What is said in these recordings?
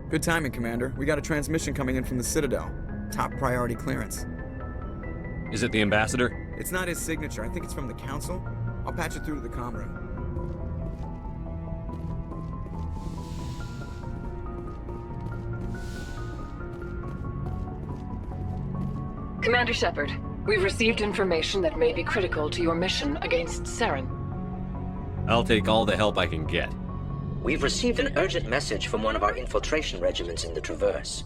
Good timing, Commander. We got a transmission coming in from the Citadel. Top priority clearance. Is it the ambassador? It's not his signature. I think it's from the Council. I'll patch it through to the comm room. Commander Shepard, we've received information that may be critical to your mission against Saren. I'll take all the help I can get. We've received an urgent message from one of our infiltration regiments in the Traverse.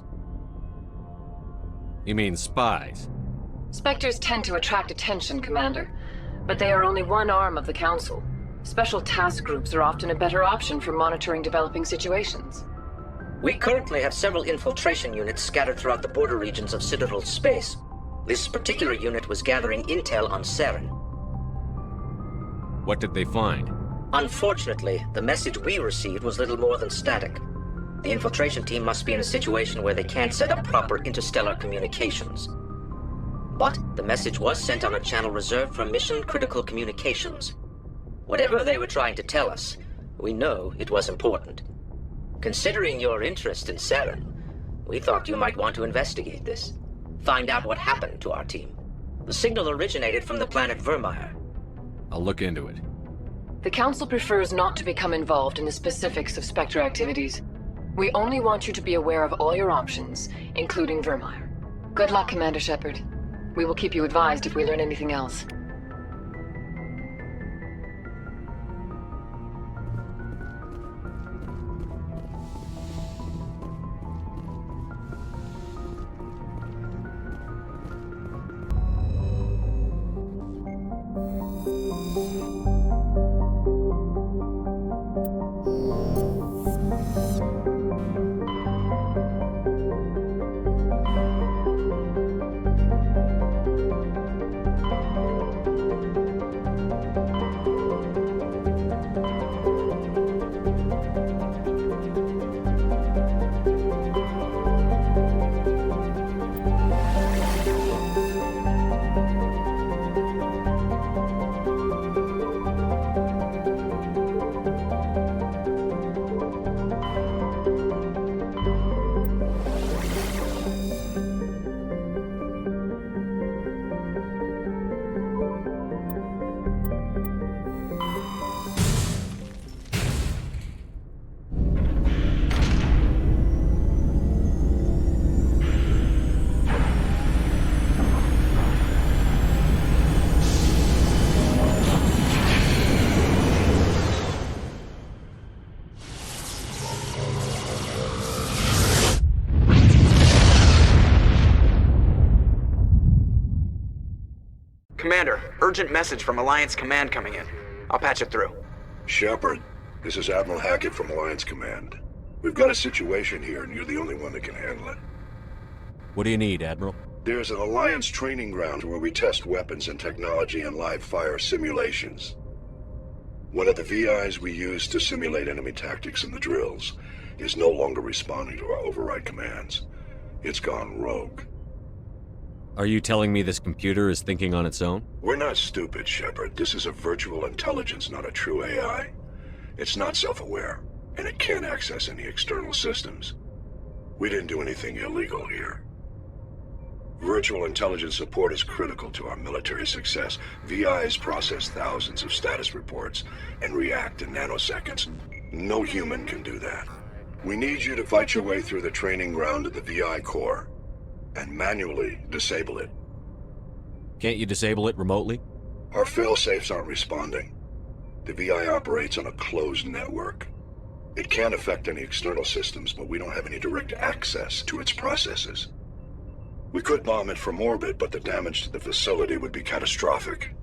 You mean spies? Spectres tend to attract attention, Commander, but they are only one arm of the Council. Special task groups are often a better option for monitoring developing situations. We currently have several infiltration units scattered throughout the border regions of Citadel space. This particular unit was gathering intel on Saren. What did they find? Unfortunately, the message we received was little more than static. The infiltration team must be in a situation where they can't set up proper interstellar communications. But the message was sent on a channel reserved for mission-critical communications. Whatever they were trying to tell us, we know it was important. Considering your interest in Saren, we thought you might want to investigate this. Find out what happened to our team. The signal originated from the planet Vermeer. I'll look into it. The Council prefers not to become involved in the specifics of Spectre activities. We only want you to be aware of all your options, including Vermeer. Good luck, Commander Shepard. We will keep you advised if we learn anything else. Commander, urgent message from Alliance Command coming in. I'll patch it through. Shepard, this is Admiral Hackett from Alliance Command. We've got a situation here, and you're the only one that can handle it. What do you need, Admiral? There's an Alliance training ground where we test weapons and technology in live fire simulations. One of the VIs we use to simulate enemy tactics in the drills is no longer responding to our override commands. It's gone rogue. Are you telling me this computer is thinking on its own? We're not stupid, Shepard. This is a virtual intelligence, not a true AI. It's not self-aware, and it can't access any external systems. We didn't do anything illegal here. Virtual intelligence support is critical to our military success. VIs process thousands of status reports and react in nanoseconds. No human can do that. We need you to fight your way through the training ground of the VI core and manually disable it. Can't you disable it remotely? Our fail-safes aren't responding. The VI operates on a closed network. It can't affect any external systems, but we don't have any direct access to its processes. We could bomb it from orbit, but the damage to the facility would be catastrophic.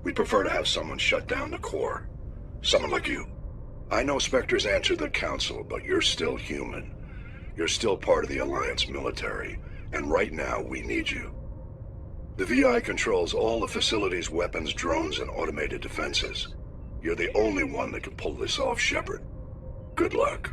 We'd prefer to have someone shut down the core. Someone like you. I know Spectres answer the Council, but you're still human. You're still part of the Alliance military, and right now we need you. The VI controls all the facility's weapons, drones, and automated defenses. You're the only one that can pull this off, Shepard. Good luck.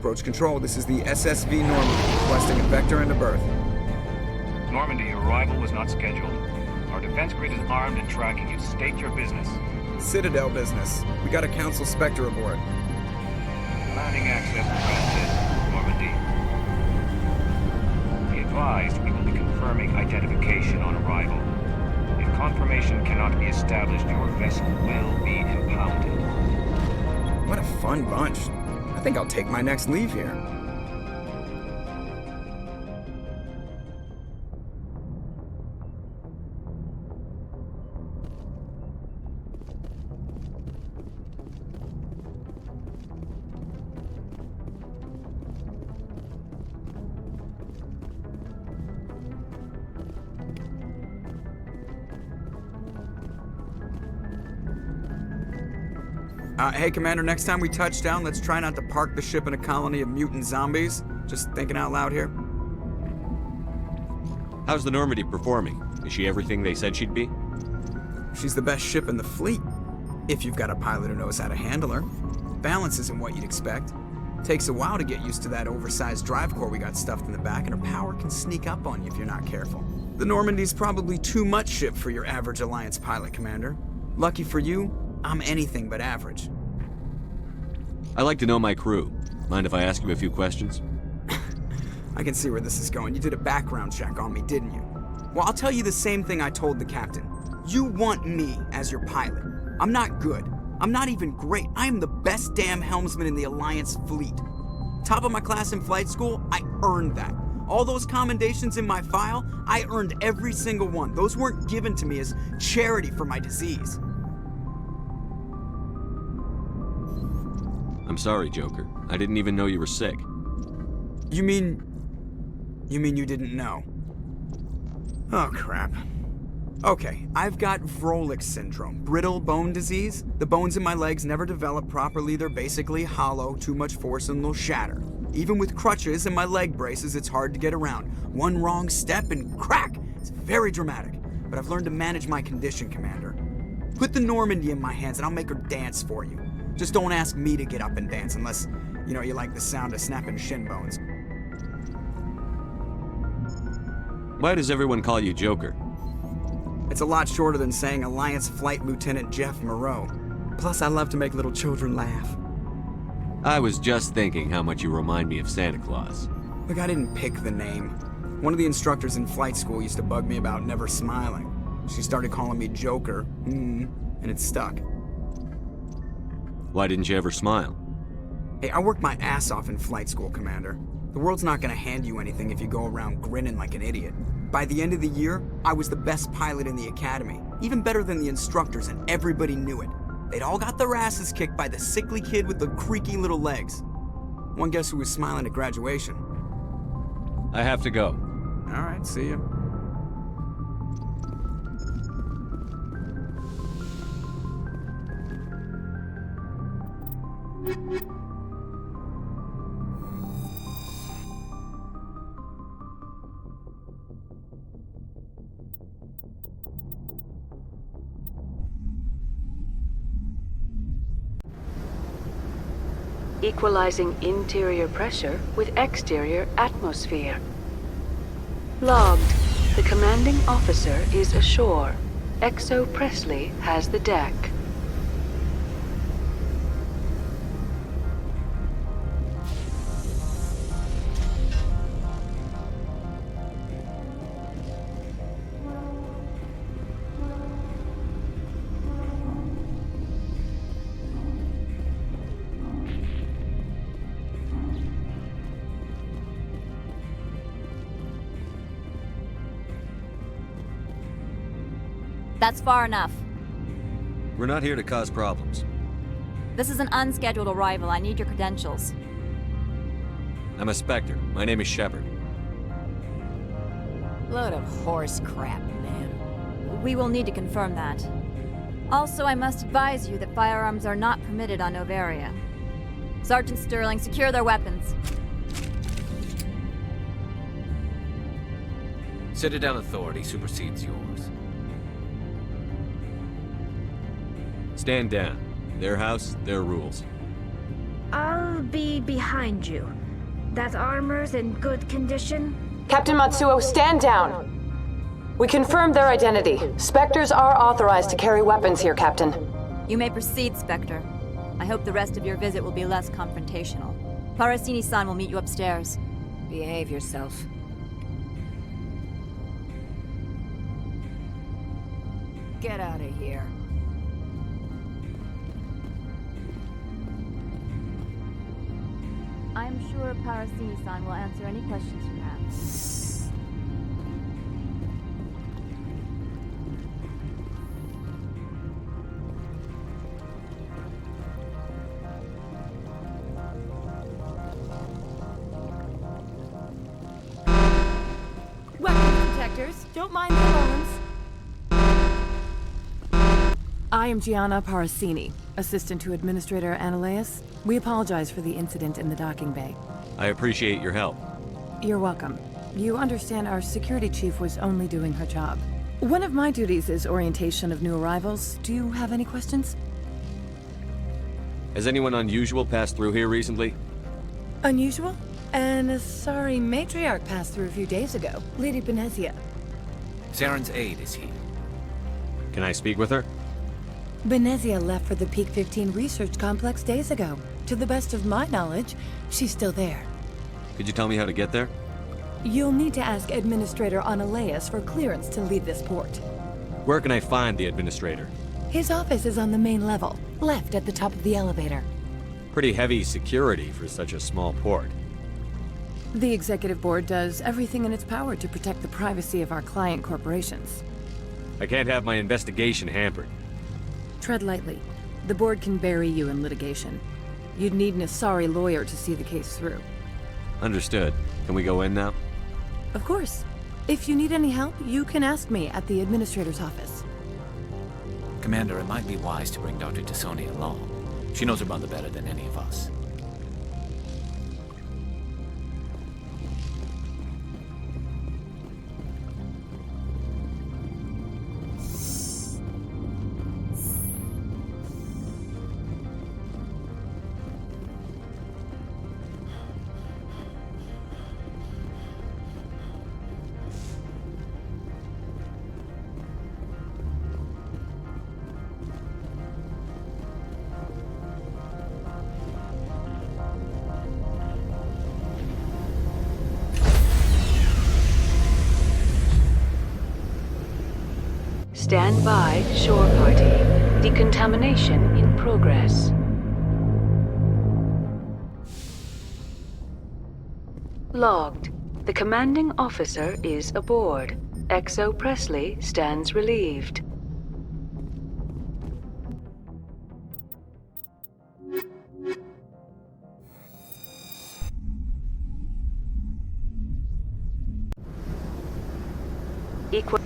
Approach Control, this is the SSV Normandy, requesting a vector and a berth. Normandy, your arrival was not scheduled. Our defense grid is armed and tracking you. State your business. Citadel business. We got a Council Spectre aboard. Landing access granted, Normandy. Be advised, we will be confirming identification on arrival. If confirmation cannot be established, your vessel will be impounded. What a fun bunch. I think I'll take my next leave here. Hey, Commander, next time we touch down, let's try not to park the ship in a colony of mutant zombies. Just thinking out loud here. How's the Normandy performing? Is she everything they said she'd be? She's the best ship in the fleet, if you've got a pilot who knows how to handle her. Balance isn't what you'd expect. Takes a while to get used to that oversized drive core we got stuffed in the back, and her power can sneak up on you if you're not careful. The Normandy's probably too much ship for your average Alliance pilot, Commander. Lucky for you, I'm anything but average. I like to know my crew. Mind if I ask you a few questions? I can see where this is going. You did a background check on me, didn't you? Well, I'll tell you the same thing I told the captain. You want me as your pilot. I'm not good. I'm not even great. I am the best damn helmsman in the Alliance fleet. Top of my class in flight school, I earned that. All those commendations in my file, I earned every single one. Those weren't given to me as charity for my disease. I'm sorry, Joker. I didn't even know you were sick. You mean you didn't know? Oh, crap. Okay, I've got Vrolik syndrome, brittle bone disease. The bones in my legs never develop properly. They're basically hollow, too much force and they'll shatter. Even with crutches and my leg braces, it's hard to get around. One wrong step and crack! It's very dramatic, but I've learned to manage my condition, Commander. Put the Normandy in my hands and I'll make her dance for you. Just don't ask me to get up and dance unless, you like the sound of snapping shin bones. Why does everyone call you Joker? It's a lot shorter than saying Alliance Flight Lieutenant Jeff Moreau. Plus, I love to make little children laugh. I was just thinking how much you remind me of Santa Claus. Look, I didn't pick the name. One of the instructors in flight school used to bug me about never smiling. She started calling me Joker, and it stuck. Why didn't you ever smile? Hey, I worked my ass off in flight school, Commander. The world's not gonna hand you anything if you go around grinning like an idiot. By the end of the year, I was the best pilot in the academy, even better than the instructors, and everybody knew it. They'd all got their asses kicked by the sickly kid with the creaky little legs. One guess who was smiling at graduation? I have to go. All right, see ya. Equalizing interior pressure with exterior atmosphere. Logged. The commanding officer is ashore. Exo Presley has the deck. That's far enough. We're not here to cause problems. This is an unscheduled arrival. I need your credentials. I'm a Spectre. My name is Shepard. Load of horse crap, man. We will need to confirm that. Also, I must advise you that firearms are not permitted on Noveria. Sergeant Sterling, secure their weapons. Citadel authority supersedes yours. Stand down. Their house, their rules. I'll I'll be behind you. That armor's in good condition? Captain Matsuo, stand down! We confirmed their identity. Spectres are authorized to carry weapons here, Captain. You may proceed, Spectre. I hope the rest of your visit will be less confrontational. Parasini-san will meet you upstairs. Behave yourself. Get out of here. I'm sure Parasini-san will answer any questions you have. Weapons detectors, don't mind the alarms. I am Gianna Parasini, assistant to Administrator Ananias. We apologize for the incident in the docking bay. I appreciate your help. You're welcome. You understand our security chief was only doing her job. One of my duties is orientation of new arrivals. Do you have any questions? Has anyone unusual passed through here recently? Unusual? And a sorry matriarch passed through a few days ago. Lady Benezia. Saren's aide is here. Can I speak with her? Benezia left for the Peak 15 research complex days ago. To the best of my knowledge, she's still there. Could you tell me how to get there? You'll need to ask Administrator Ananias for clearance to leave this port. Where can I find the administrator? His office is on the main level, left at the top of the elevator. Pretty heavy security for such a small port. The Executive Board does everything in its power to protect the privacy of our client corporations. I can't have my investigation hampered. Tread lightly. The Board can bury you in litigation. You'd need an Asari lawyer to see the case through. Understood. Can we go in now? Of course. If you need any help, you can ask me at the Administrator's office. Commander, it might be wise to bring Dr. Tassoni along. She knows her mother better than any of us. Stand by, shore party. Decontamination in progress. Logged. The commanding officer is aboard. XO Presley stands relieved. Equal.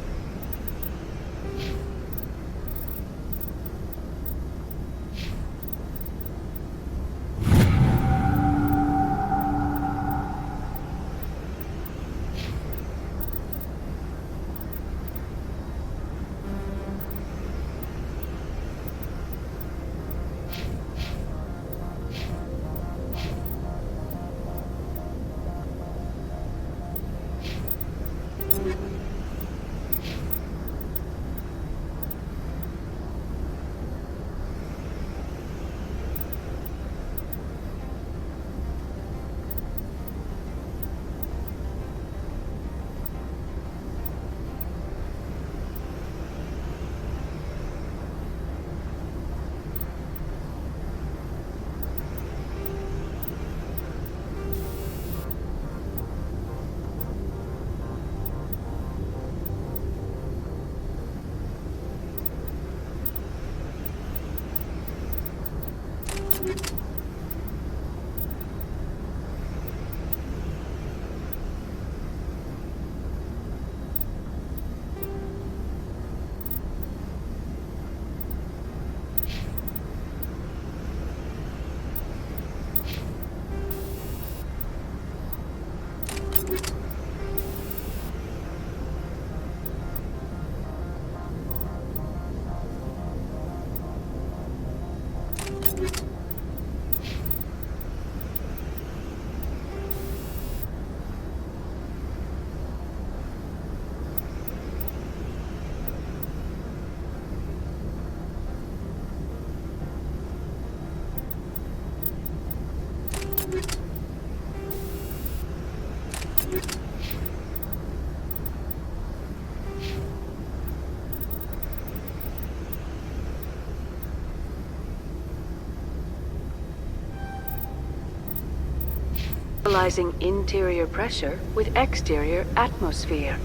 Stabilizing interior pressure with exterior atmosphere.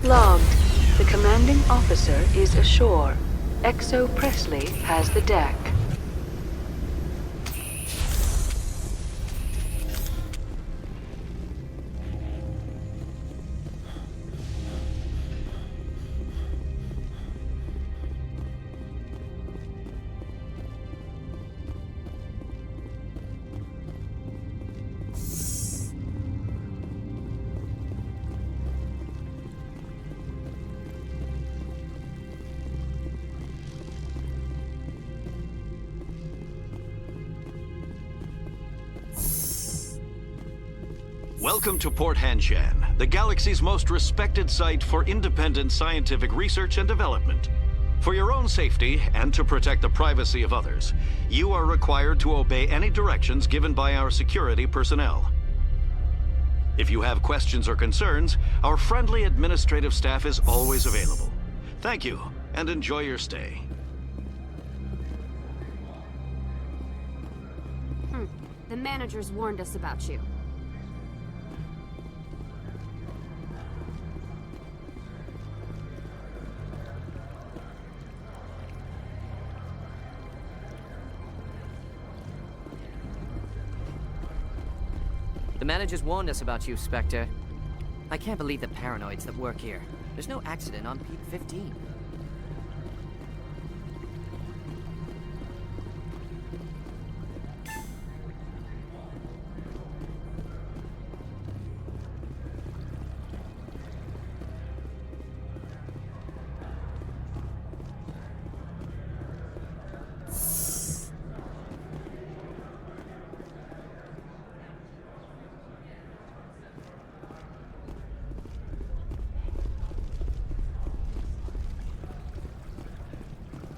Logged. The commanding officer is ashore. XO Presley has the deck. Welcome to Port Hanshan, the galaxy's most respected site for independent scientific research and development. For your own safety and to protect the privacy of others, you are required to obey any directions given by our security personnel. If you have questions or concerns, our friendly administrative staff is always available. Thank you, and enjoy your stay. The managers warned us about you. The managers warned us about you, Spectre. I can't believe the paranoids that work here. There's no accident on Peak 15.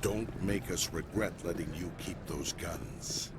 Don't make us regret letting you keep those guns.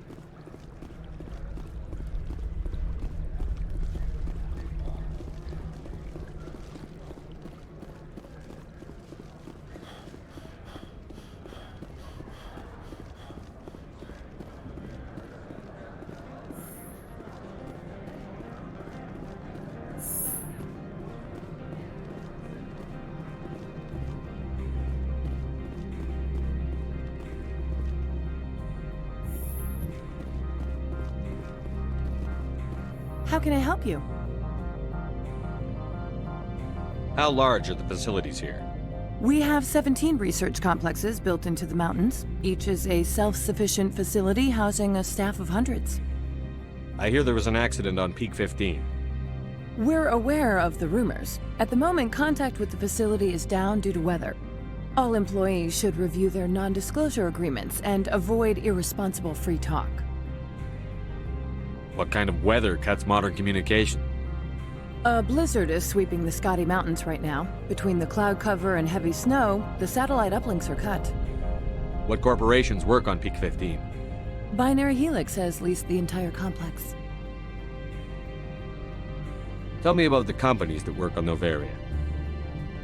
How can I help you? How large are the facilities here? We have 17 research complexes built into the mountains. Each is a self-sufficient facility housing a staff of hundreds. I hear there was an accident on Peak 15. We're aware of the rumors. At the moment, contact with the facility is down due to weather. All employees should review their non-disclosure agreements and avoid irresponsible free talk. What kind of weather cuts modern communication? A blizzard is sweeping the Scotty Mountains right now. Between the cloud cover and heavy snow, the satellite uplinks are cut. What corporations work on Peak 15? Binary Helix has leased the entire complex. Tell me about the companies that work on Noveria.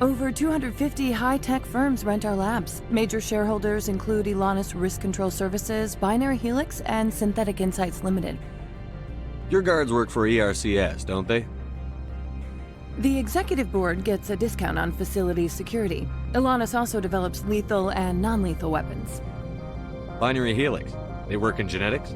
Over 250 high-tech firms rent our labs. Major shareholders include Elanus Risk Control Services, Binary Helix, and Synthetic Insights Limited. Your guards work for ERCS, don't they? The executive board gets a discount on facility security. Elanus also develops lethal and non-lethal weapons. Binary Helix. They work in genetics?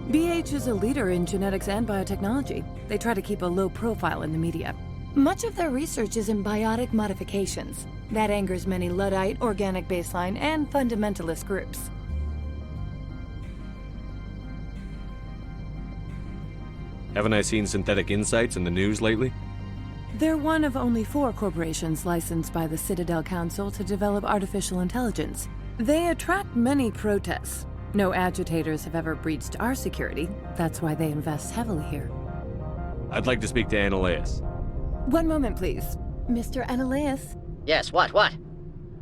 BH is a leader in genetics and biotechnology. They try to keep a low profile in the media. Much of their research is in biotic modifications. That angers many Luddite, organic baseline, and fundamentalist groups. Haven't I seen Synthetic Insights in the news lately? They're one of only 4 corporations licensed by the Citadel Council to develop artificial intelligence. They attract many protests. No agitators have ever breached our security. That's why they invest heavily here. I'd like to speak to Annaleus. One moment, please. Mr. Annaleus? Yes, what?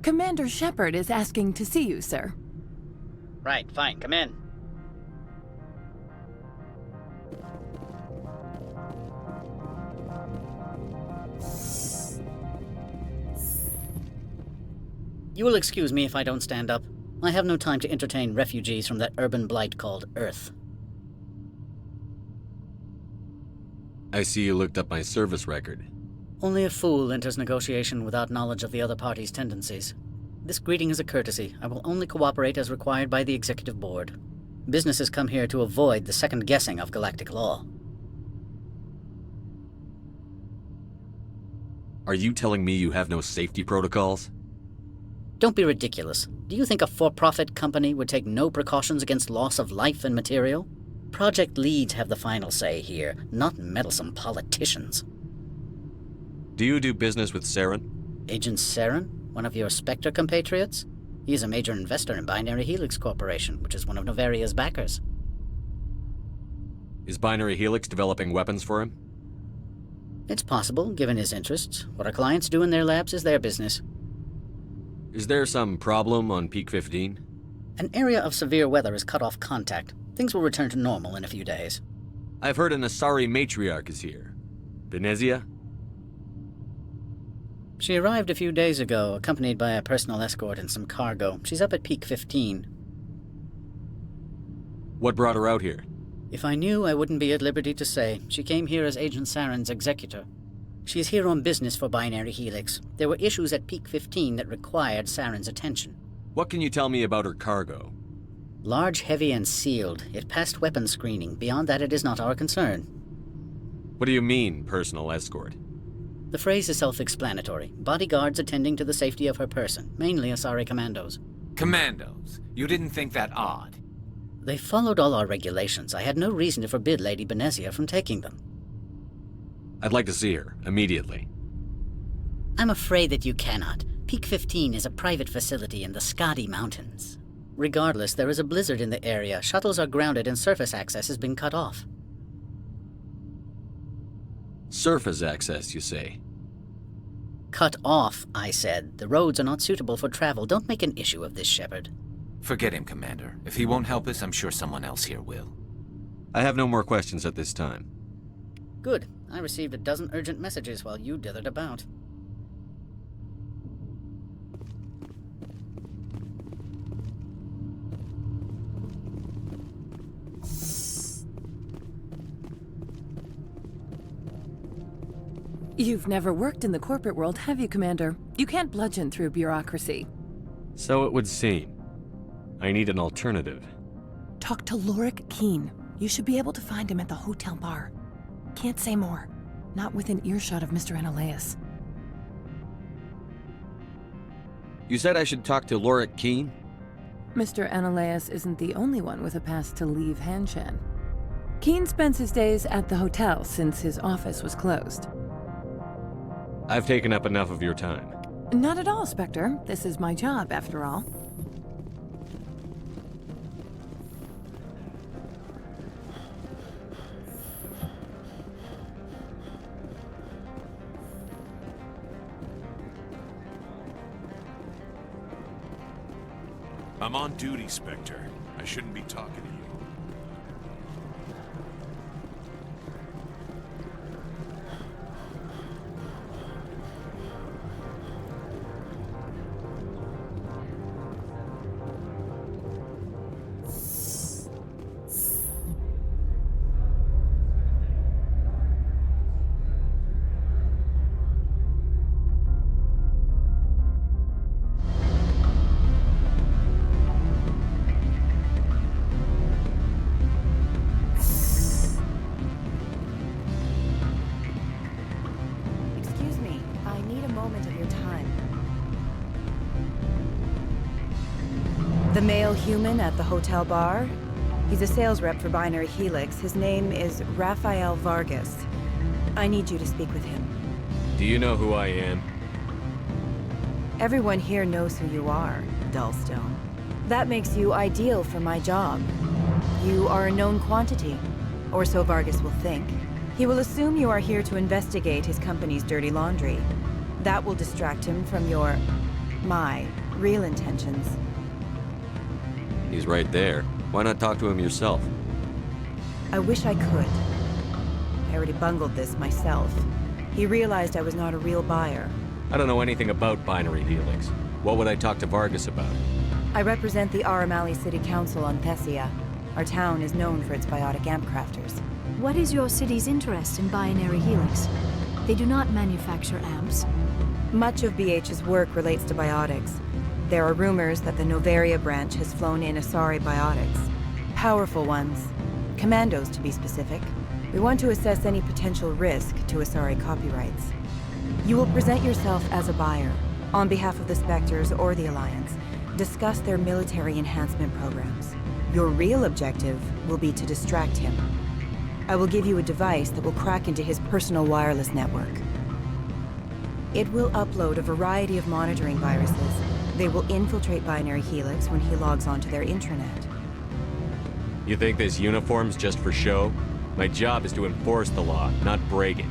Commander Shepard is asking to see you, sir. Right, fine, come in. You will excuse me if I don't stand up. I have no time to entertain refugees from that urban blight called Earth. I see you looked up my service record. Only a fool enters negotiation without knowledge of the other party's tendencies. This greeting is a courtesy. I will only cooperate as required by the Executive Board. Businesses come here to avoid the second guessing of galactic law. Are you telling me you have no safety protocols? Don't be ridiculous. Do you think a for-profit company would take no precautions against loss of life and material? Project leads have the final say here, not meddlesome politicians. Do you do business with Saren? Agent Saren? One of your Spectre compatriots? He is a major investor in Binary Helix Corporation, which is one of Noveria's backers. Is Binary Helix developing weapons for him? It's possible, given his interests. What our clients do in their labs is their business. Is there some problem on Peak 15? An area of severe weather has cut off contact. Things will return to normal in a few days. I've heard an Asari matriarch is here. Venezia? She arrived a few days ago, accompanied by a personal escort and some cargo. She's up at Peak 15. What brought her out here? If I knew, I wouldn't be at liberty to say. She came here as Agent Saren's executor. She is here on business for Binary Helix. There were issues at Peak 15 that required Saren's attention. What can you tell me about her cargo? Large, heavy, and sealed. It passed weapons screening. Beyond that, it is not our concern. What do you mean, personal escort? The phrase is self-explanatory. Bodyguards attending to the safety of her person, mainly Asari commandos. Commandos? You didn't think that odd? They followed all our regulations. I had no reason to forbid Lady Benezia from taking them. I'd like to see her, immediately. I'm afraid that you cannot. Peak 15 is a private facility in the Skadi Mountains. Regardless, there is a blizzard in the area. Shuttles are grounded and surface access has been cut off. Surface access, you say? Cut off, I said. The roads are not suitable for travel. Don't make an issue of this, Shepard. Forget him, Commander. If he won't help us, I'm sure someone else here will. I have no more questions at this time. Good. I received a dozen urgent messages while you dithered about. You've never worked in the corporate world, have you, Commander? You can't bludgeon through bureaucracy. So it would seem. I need an alternative. Talk to Lorik Keen. You should be able to find him at the hotel bar. Can't say more. Not within earshot of Mr. Analaeus. You said I should talk to Lorik Keen? Mr. Analaeus isn't the only one with a pass to leave Hanshan. Keen spends his days at the hotel since his office was closed. I've taken up enough of your time. Not at all, Spectre. This is my job, after all. I'm on duty, Spectre. I shouldn't be talking to you. The male human at the hotel bar? He's a sales rep for Binary Helix. His name is Rafael Vargas. I need you to speak with him. Do you know who I am? Everyone here knows who you are, Dullstone. That makes you ideal for my job. You are a known quantity, or so Vargas will think. He will assume you are here to investigate his company's dirty laundry. That will distract him from my real intentions. He's right there. Why not talk to him yourself? I wish I could. I already bungled this myself. He realized I was not a real buyer. I don't know anything about Binary Helix. What would I talk to Vargas about? I represent the Aramali City Council on Thessia. Our town is known for its biotic amp crafters. What is your city's interest in binary helix? They do not manufacture amps. Much of BH's work relates to biotics. There are rumors that the Noveria branch has flown in Asari biotics. Powerful ones. Commandos, to be specific. We want to assess any potential risk to Asari copyrights. You will present yourself as a buyer, on behalf of the Spectres or the Alliance. Discuss their military enhancement programs. Your real objective will be to distract him. I will give you a device that will crack into his personal wireless network. It will upload a variety of monitoring viruses. They will infiltrate Binary Helix when he logs onto their intranet. You think this uniform's just for show? My job is to enforce the law, not break it.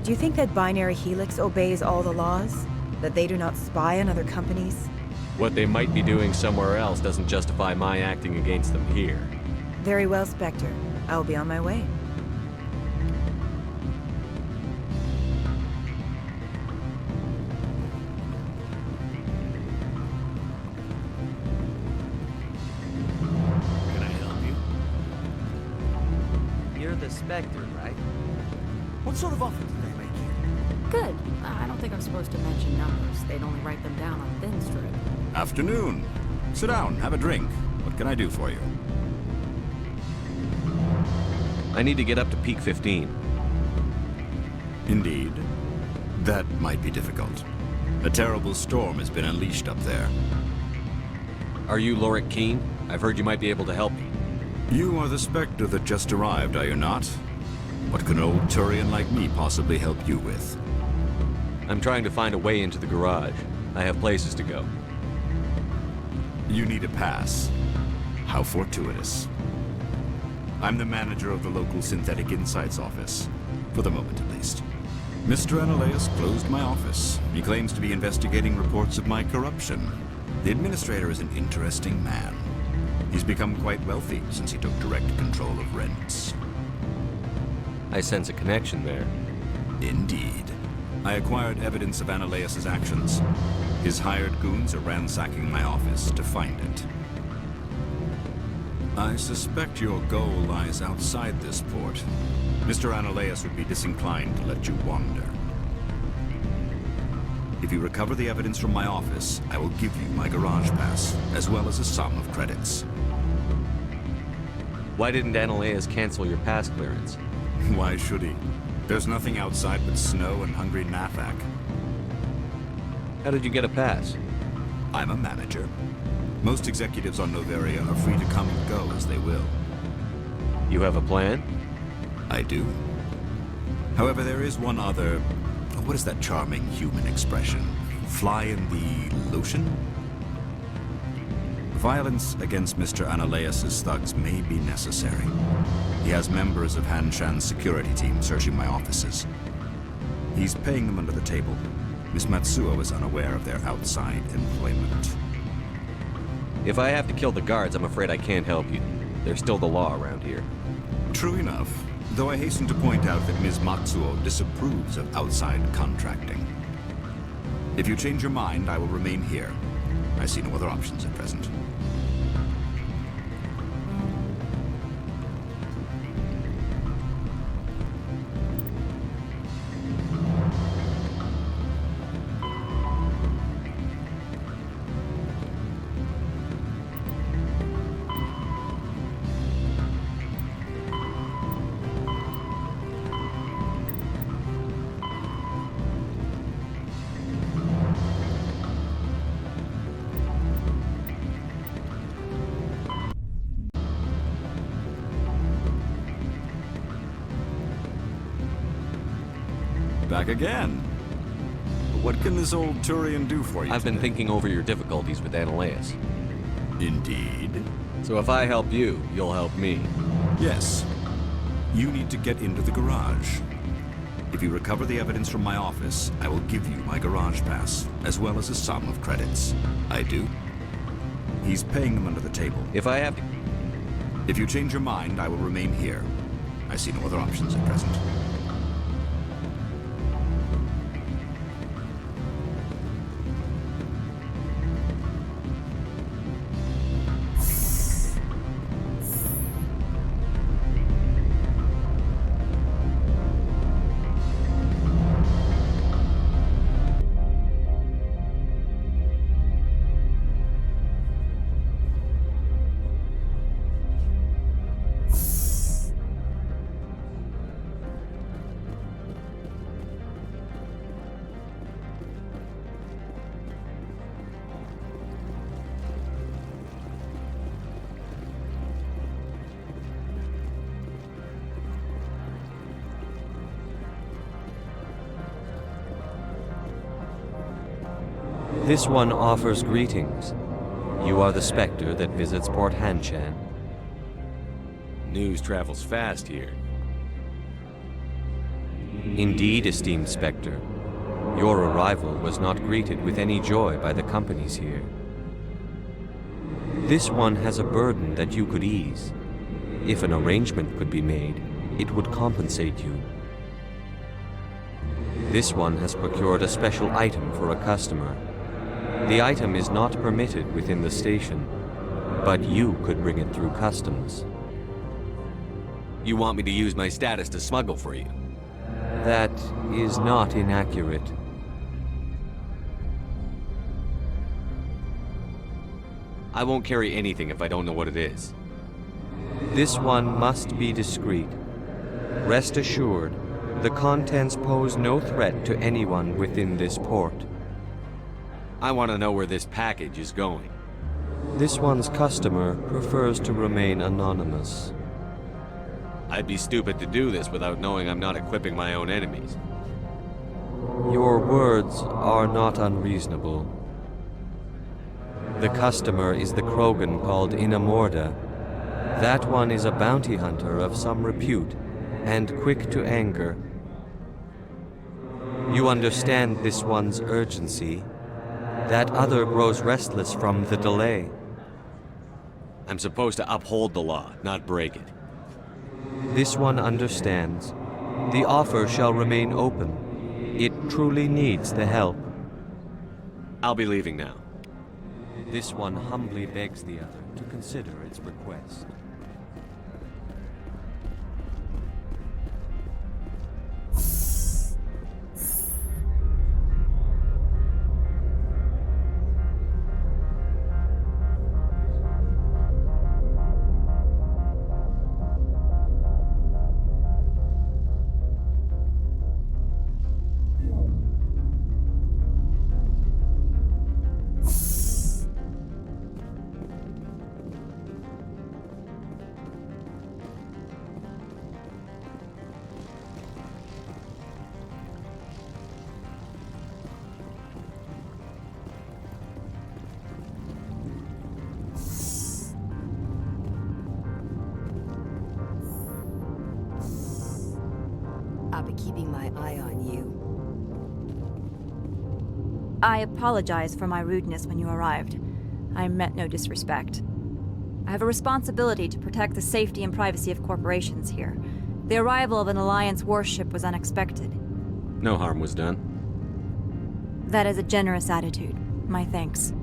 Do you think that Binary Helix obeys all the laws? That they do not spy on other companies? What they might be doing somewhere else doesn't justify my acting against them here. Very well, Spectre. I will be on my way. Can I help you? You're the Spectre, right? What sort of offer did they make you? Good. I don't think I'm supposed to mention numbers. They'd only write them down on thin strip. Afternoon. Sit down, have a drink. What can I do for you? I need to get up to peak 15. Indeed. That might be difficult. A terrible storm has been unleashed up there. Are you Lorik Keen? I've heard you might be able to help me. You are the Spectre that just arrived, are you not? What can an old Turian like me possibly help you with? I'm trying to find a way into the garage. I have places to go. You need a pass. How fortuitous. I'm the manager of the local Synthetic Insights office. For the moment, at least. Mr. Analeus closed my office. He claims to be investigating reports of my corruption. The administrator is an interesting man. He's become quite wealthy since he took direct control of rents. I sense a connection there. Indeed. I acquired evidence of Analeus' actions. His hired goons are ransacking my office to find it. I suspect your goal lies outside this port. Mr. Analeus would be disinclined to let you wander. If you recover the evidence from my office, I will give you my garage pass, as well as a sum of credits. Why didn't Analeus cancel your pass clearance? Why should he? There's nothing outside but snow and hungry Nafak. How did you get a pass? I'm a manager. Most executives on Noveria are free to come and go as they will. You have a plan? I do. However, there is one other... What is that charming human expression? Fly in the lotion? Violence against Mr. Analeus' thugs may be necessary. He has members of Han Shan's security team searching my offices. He's paying them under the table. Miss Matsuo is unaware of their outside employment. If I have to kill the guards, I'm afraid I can't help you. There's still the law around here. True enough, though I hasten to point out that Ms. Matsuo disapproves of outside contracting. If you change your mind, I will remain here. I see no other options at present. Back again. What can this old Turian do for you I've been today? thinking over your difficulties with Analeus. Indeed. So if I help you, you'll help me. Yes. You need to get into the garage. If you recover the evidence from my office, I will give you my garage pass, as well as a sum of credits. I do. He's paying them under the table. If I have to... If you change your mind, I will remain here. I see no other options at present. This one offers greetings. You are the Spectre that visits Port Hanchan. News travels fast here. Indeed, esteemed Spectre. Your arrival was not greeted with any joy by the companies here. This one has a burden that you could ease. If an arrangement could be made, it would compensate you. This one has procured a special item for a customer. The item is not permitted within the station, but you could bring it through customs. You want me to use my status to smuggle for you? That is not inaccurate. I won't carry anything if I don't know what it is. This one must be discreet. Rest assured, the contents pose no threat to anyone within this port. I want to know where this package is going. This one's customer prefers to remain anonymous. I'd be stupid to do this without knowing I'm not equipping my own enemies. Your words are not unreasonable. The customer is the Krogan called Inamorda. That one is a bounty hunter of some repute, and quick to anger. You understand this one's urgency. That other grows restless from the delay. I'm supposed to uphold the law, not break it. This one understands. The offer shall remain open. It truly needs the help. I'll be leaving now. This one humbly begs the other to consider its request. I'll be keeping my eye on you. I apologize for my rudeness when you arrived. I meant no disrespect. I have a responsibility to protect the safety and privacy of corporations here. The arrival of an Alliance warship was unexpected. No harm was done. That is a generous attitude. My thanks.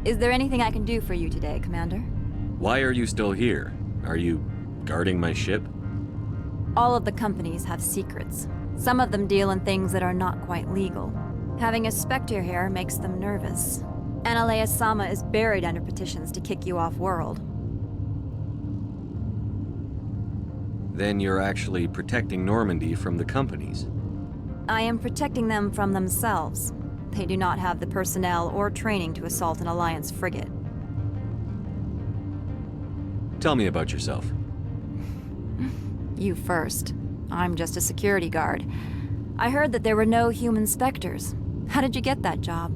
Is there anything I can do for you today, Commander? Why are you still here? Are you guarding my ship? All of the companies have secrets. Some of them deal in things that are not quite legal. Having a Spectre here makes them nervous. Analea-sama is buried under petitions to kick you off-world. Then you're actually protecting Normandy from the companies. I am protecting them from themselves. They do not have the personnel or training to assault an Alliance frigate. Tell me about yourself. You first. I'm just a security guard. I heard that there were no human Spectres. How did you get that job?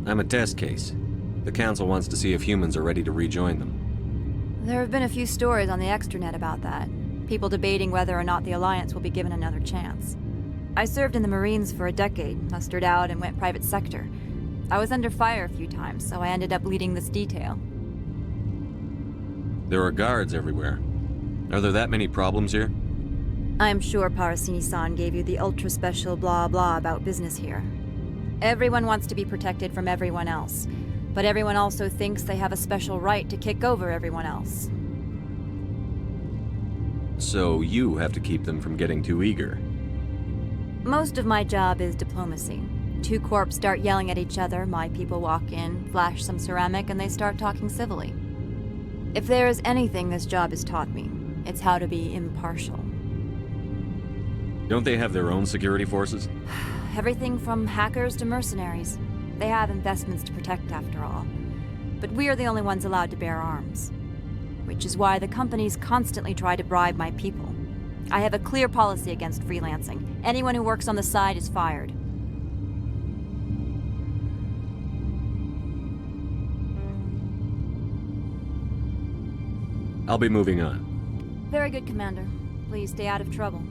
I'm a test case. The Council wants to see if humans are ready to rejoin them. There have been a few stories on the extranet about that. People debating whether or not the Alliance will be given another chance. I served in the Marines for a decade, mustered out and went private sector. I was under fire a few times, so I ended up leading this detail. There are guards everywhere. Are there that many problems here? I'm sure Parasini-san gave you the ultra-special blah-blah about business here. Everyone wants to be protected from everyone else, but everyone also thinks they have a special right to kick over everyone else. So you have to keep them from getting too eager. Most of my job is diplomacy. Two corps start yelling at each other, my people walk in, flash some ceramic, and they start talking civilly. If there is anything this job has taught me, it's how to be impartial. Don't they have their own security forces? Everything from hackers to mercenaries. They have investments to protect after all. But we are the only ones allowed to bear arms. Which is why the companies constantly try to bribe my people. I have a clear policy against freelancing. Anyone who works on the side is fired. I'll be moving on. Very good, Commander. Please stay out of trouble.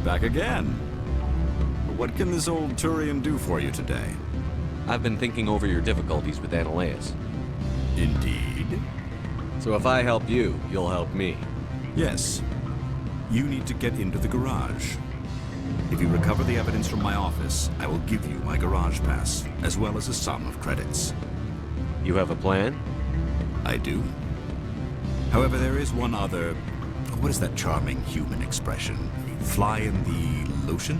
Back again. What can this old Turian do for you today? I've been thinking over your difficulties with Analeus. Indeed? So if I help you, you'll help me. Yes. You need to get into the garage. If you recover the evidence from my office, I will give you my garage pass, as well as a sum of credits. You have a plan? I do. However, there is one other... What is that charming human expression? Fly in the lotion?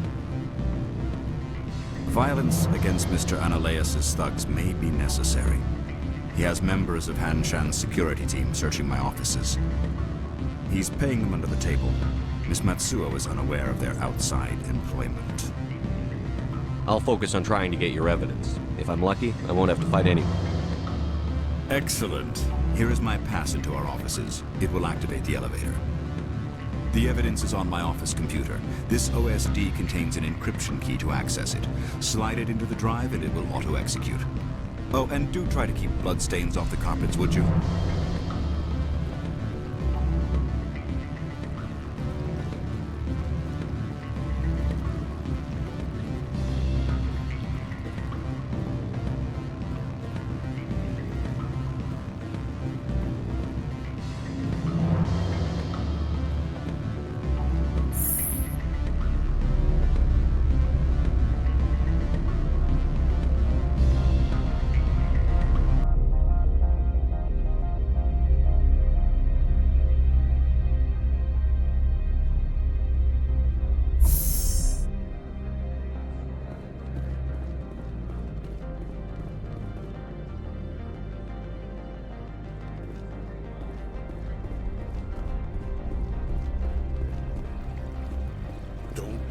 Violence against Mr. Analeus' thugs may be necessary. He has members of Han Shan's security team searching my offices. He's paying them under the table. Miss Matsuo is unaware of their outside employment. I'll focus on trying to get your evidence. If I'm lucky, I won't have to fight anyone. Excellent. Here is my pass into our offices. It will activate the elevator. The evidence is on my office computer. This OSD contains an encryption key to access it. Slide it into the drive and it will auto-execute. Oh, and do try to keep bloodstains off the carpets, would you?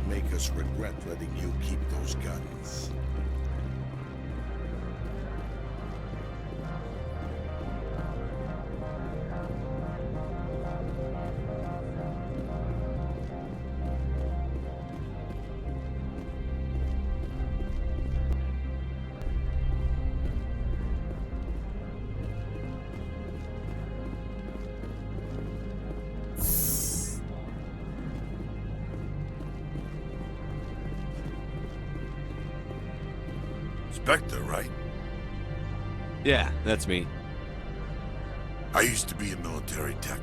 Make us regret letting you keep those guns. Spectre, right? Yeah, that's me. I used to be in military tech.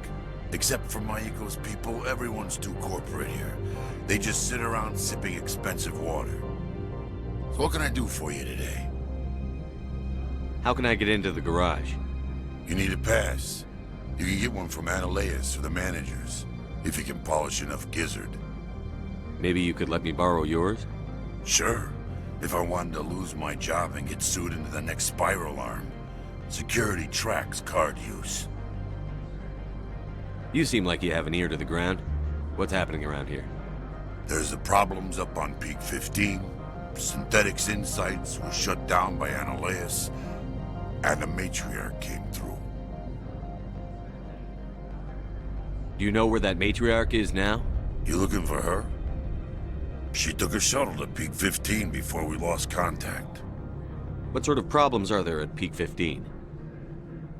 Except for my ego's people, everyone's too corporate here. They just sit around sipping expensive water. So what can I do for you today? How can I get into the garage? You need a pass. You can get one from Analeas or the managers, if you can polish enough gizzard. Maybe you could let me borrow yours? Sure, if I wanted to lose my job and get sued into the next spiral arm. Security tracks card use. You seem like you have an ear to the ground. What's happening around here? There's the problems up on Peak 15. Synthetics Insights was shut down by Analeas, and the matriarch came through. Do you know where that matriarch is now? You looking for her? She took a shuttle to Peak 15 before we lost contact. What sort of problems are there at Peak 15?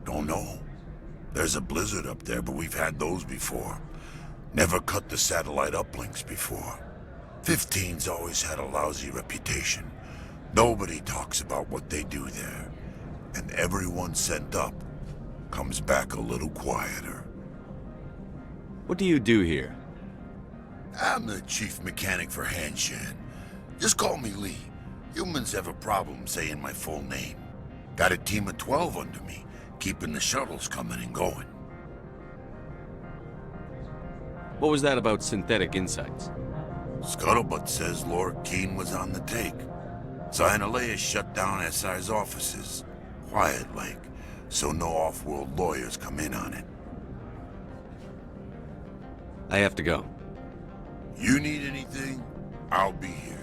Don't know. There's a blizzard up there, but we've had those before. Never cut the satellite uplinks before. 15's always had a lousy reputation. Nobody talks about what they do there. And everyone sent up comes back a little quieter. What do you do here? I'm the chief mechanic for Hanshan. Just call me Lee. Humans have a problem saying my full name. Got a team of 12 under me, keeping the shuttles coming and going. What was that about Synthetic Insights? Scuttlebutt says Lord Keene was on the take. So Analeas shut down SI's offices. Quiet like, so no off-world lawyers come in on it. I have to go. You need anything? I'll be here.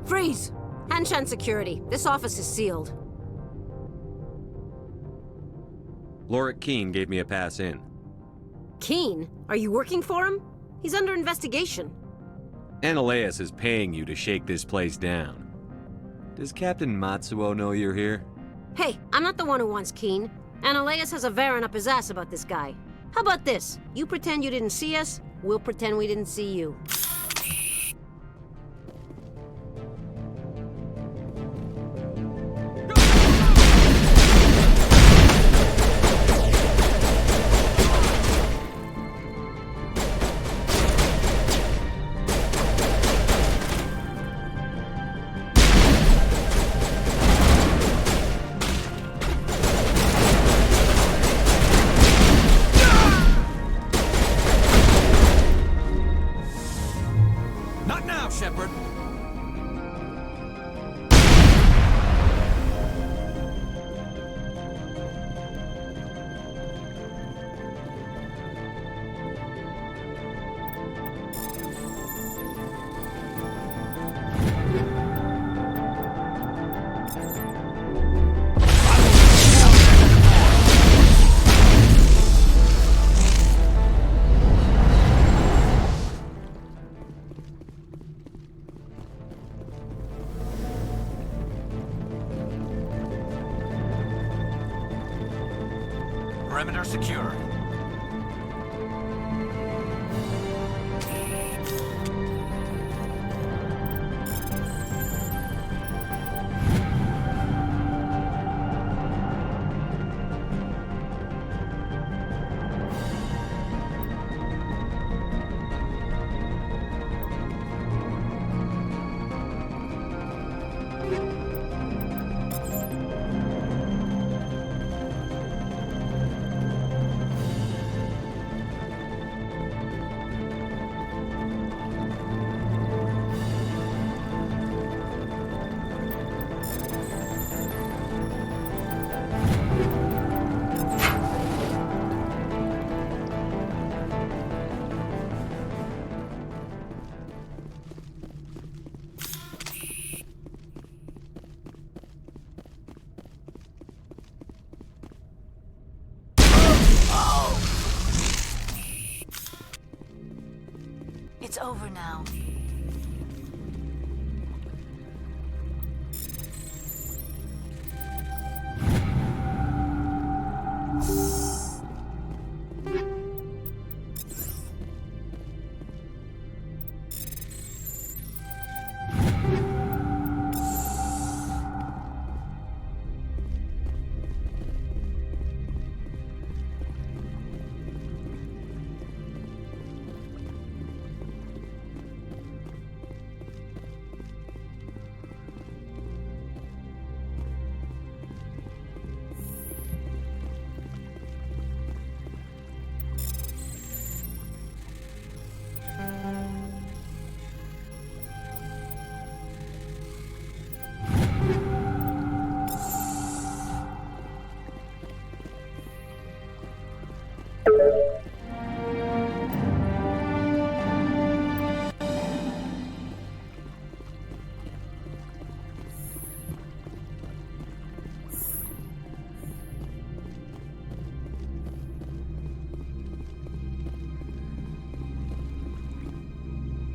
Freeze! Hanshan security. This office is sealed. Lorik Keene gave me a pass in. Keene? Are you working for him? He's under investigation. Analeas is paying you to shake this place down. Does Captain Matsuo know you're here? Hey, I'm not the one who wants Keene. Analeas has a Varen up his ass about this guy. How about this? You pretend you didn't see us, we'll pretend we didn't see you. Perimeter secure. It's over now.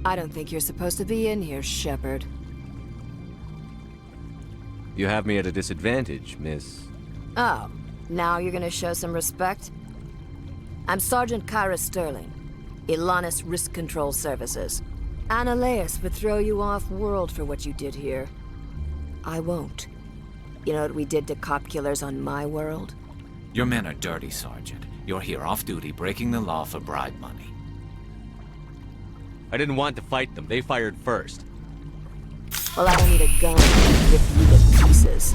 I don't think you're supposed to be in here, Shepard. You have me at a disadvantage, miss. Oh, now you're gonna show some respect? I'm Sergeant Kyra Sterling, Ilanis Risk Control Services. Annaleus would throw you off-world for what you did here. I won't. You know what we did to cop killers on my world? Your men are dirty, Sergeant. You're here off-duty, breaking the law for bribe money. I didn't want to fight them. They fired first. Well, I don't need a gun to rip you to pieces.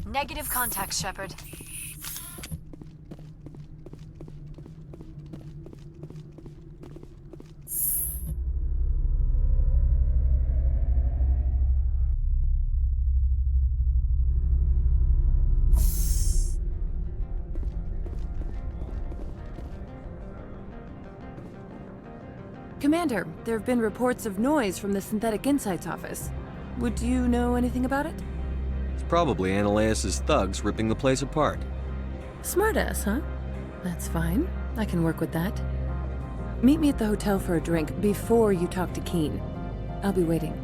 Negative contact, Shepard. Commander, there have been reports of noise from the Synthetic Insights office. Would you know anything about it? It's probably Annaleus' thugs ripping the place apart. Smartass, huh? That's fine. I can work with that. Meet me at the hotel for a drink before you talk to Keen. I'll be waiting.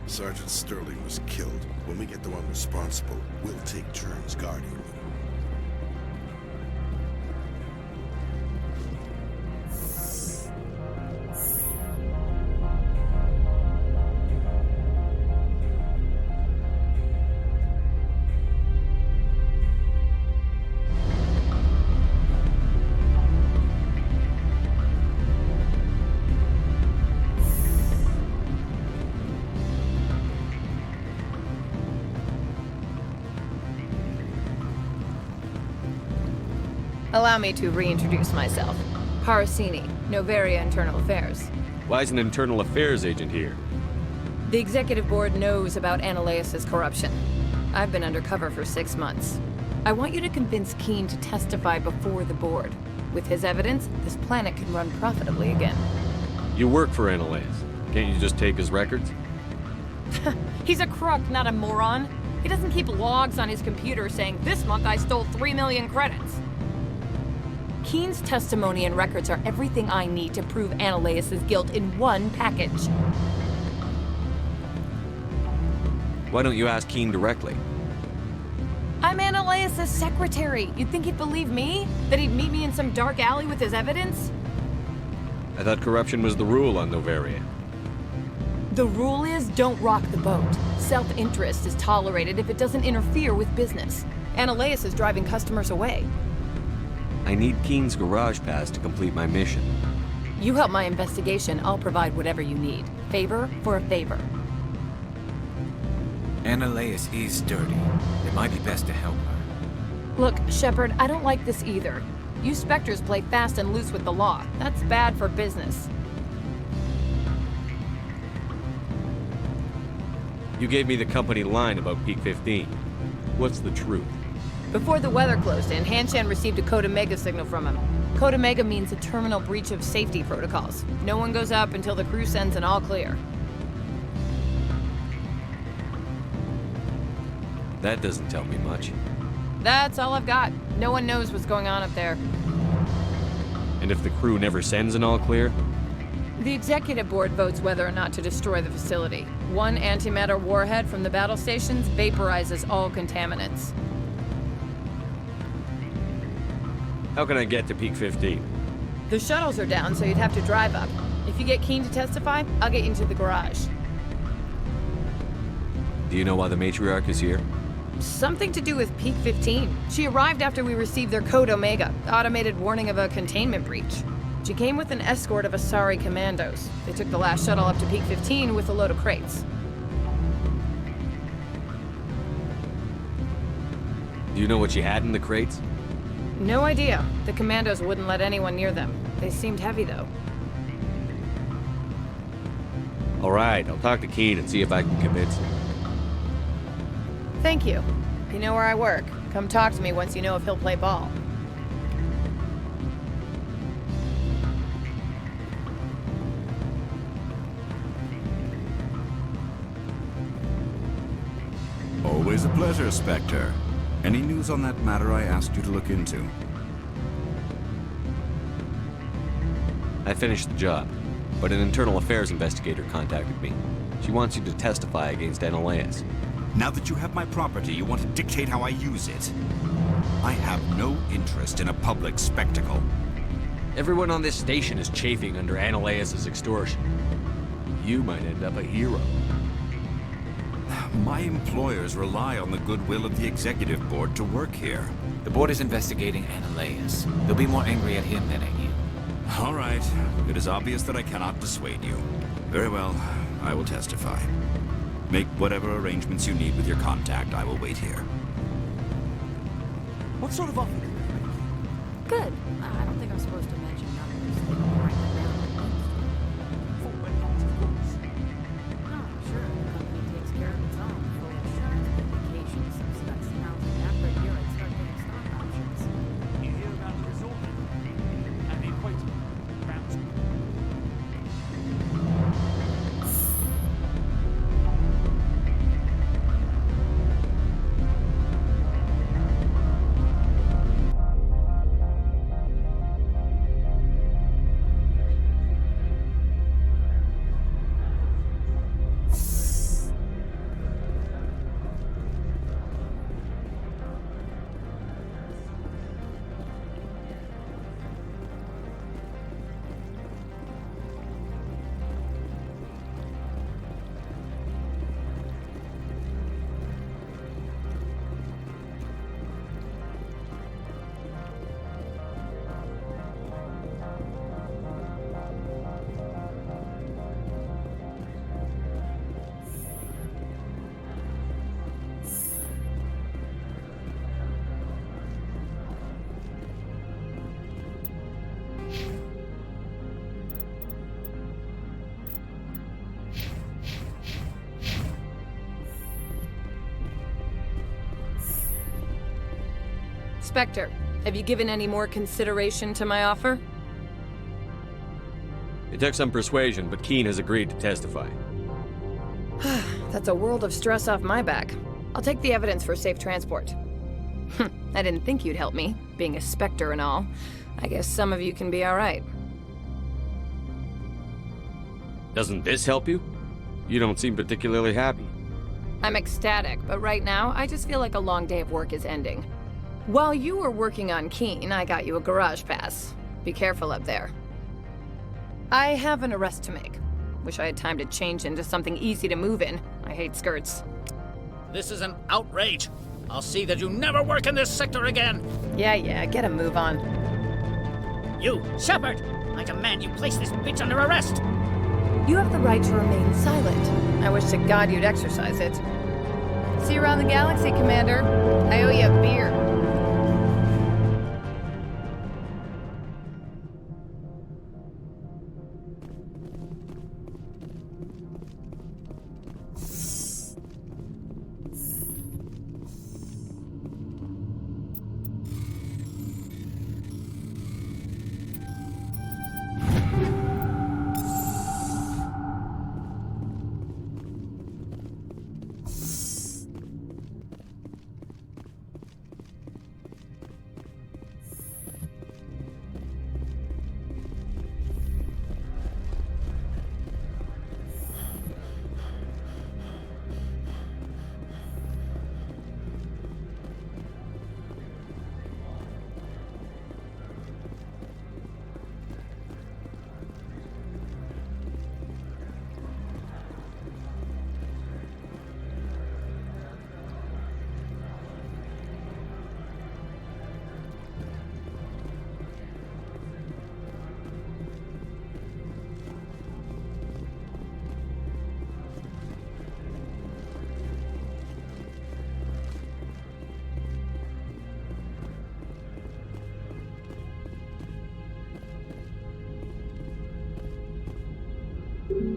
Sergeant Sterling was killed. When we get the one responsible, we'll take turns guarding him. Allow me to reintroduce myself. Parasini, Noveria Internal Affairs. Why is an internal affairs agent here? The executive board knows about Annaleus' corruption. I've been undercover for 6 months. I want you to convince Keen to testify before the board. With his evidence, this planet can run profitably again. You work for Annaleus. Can't you just take his records? He's a crook, not a moron. He doesn't keep logs on his computer saying, "This month I stole 3 million credits." Keen's testimony and records are everything I need to prove Annaleus' guilt in one package. Why don't you ask Keen directly? I'm Annaleus' secretary. You'd think he'd believe me? That he'd meet me in some dark alley with his evidence? I thought corruption was the rule on Noveria. The rule is, don't rock the boat. Self-interest is tolerated if it doesn't interfere with business. Annaleus is driving customers away. I need Keen's garage pass to complete my mission. You help my investigation, I'll provide whatever you need. Favor for a favor. Annaleus is dirty. It might be best to help her. Look, Shepard, I don't like this either. You Spectres play fast and loose with the law. That's bad for business. You gave me the company line about Peak 15. What's the truth? Before the weather closed in, Hanshan received a Code Omega signal from him. Code Omega means a terminal breach of safety protocols. No one goes up until the crew sends an all clear. That doesn't tell me much. That's all I've got. No one knows what's going on up there. And if the crew never sends an all clear? The executive board votes whether or not to destroy the facility. One antimatter warhead from the battle stations vaporizes all contaminants. How can I get to Peak 15? The shuttles are down, so you'd have to drive up. If you get Keen to testify, I'll get you into the garage. Do you know why the matriarch is here? Something to do with Peak 15. She arrived after we received their Code Omega, automated warning of a containment breach. She came with an escort of Asari commandos. They took the last shuttle up to Peak 15 with a load of crates. Do you know what she had in the crates? No idea. The commandos wouldn't let anyone near them. They seemed heavy, though. All right, I'll talk to Keen and see if I can convince him. Thank you. You know where I work. Come talk to me once you know if he'll play ball. Always a pleasure, Spectre. Any news on that matter I asked you to look into? I finished the job, but an internal affairs investigator contacted me. She wants you to testify against Analeas. Now that you have my property, you want to dictate how I use it. I have no interest in a public spectacle. Everyone on this station is chafing under Analeas' extortion. You might end up a hero. My employers rely on the goodwill of the executive board to work here. The board is investigating Analeas. They'll be more angry at him than at you. All right. It is obvious that I cannot dissuade you. Very well. I will testify. Make whatever arrangements you need with your contact. I will wait here. What sort of offer can I make you? Good. I don't think I'm supposed to mention numbers. They don't write them down like most do. Full benefits, of course. No, sure. The company takes care of its own. Full insurance, vacations, subsidized housing. After a year, I'd start getting stock options. You hear about the resort and the equator. Rounds. Spectre, have you given any more consideration to my offer? It took some persuasion, but Keen has agreed to testify. That's a world of stress off my back. I'll take the evidence for safe transport. I didn't think you'd help me, being a Spectre and all. I guess some of you can be alright. Doesn't this help you? You don't seem particularly happy. I'm ecstatic, but right now, I just feel like a long day of work is ending. While you were working on Keen, I got you a garage pass. Be careful up there. I have an arrest to make. Wish I had time to change into something easy to move in. I hate skirts. This is an outrage. I'll see that you never work in this sector again. Yeah, get a move on. You, Shepard! I demand you place this bitch under arrest! You have the right to remain silent. I wish to God you'd exercise it. See you around the galaxy, Commander. I owe you a beer.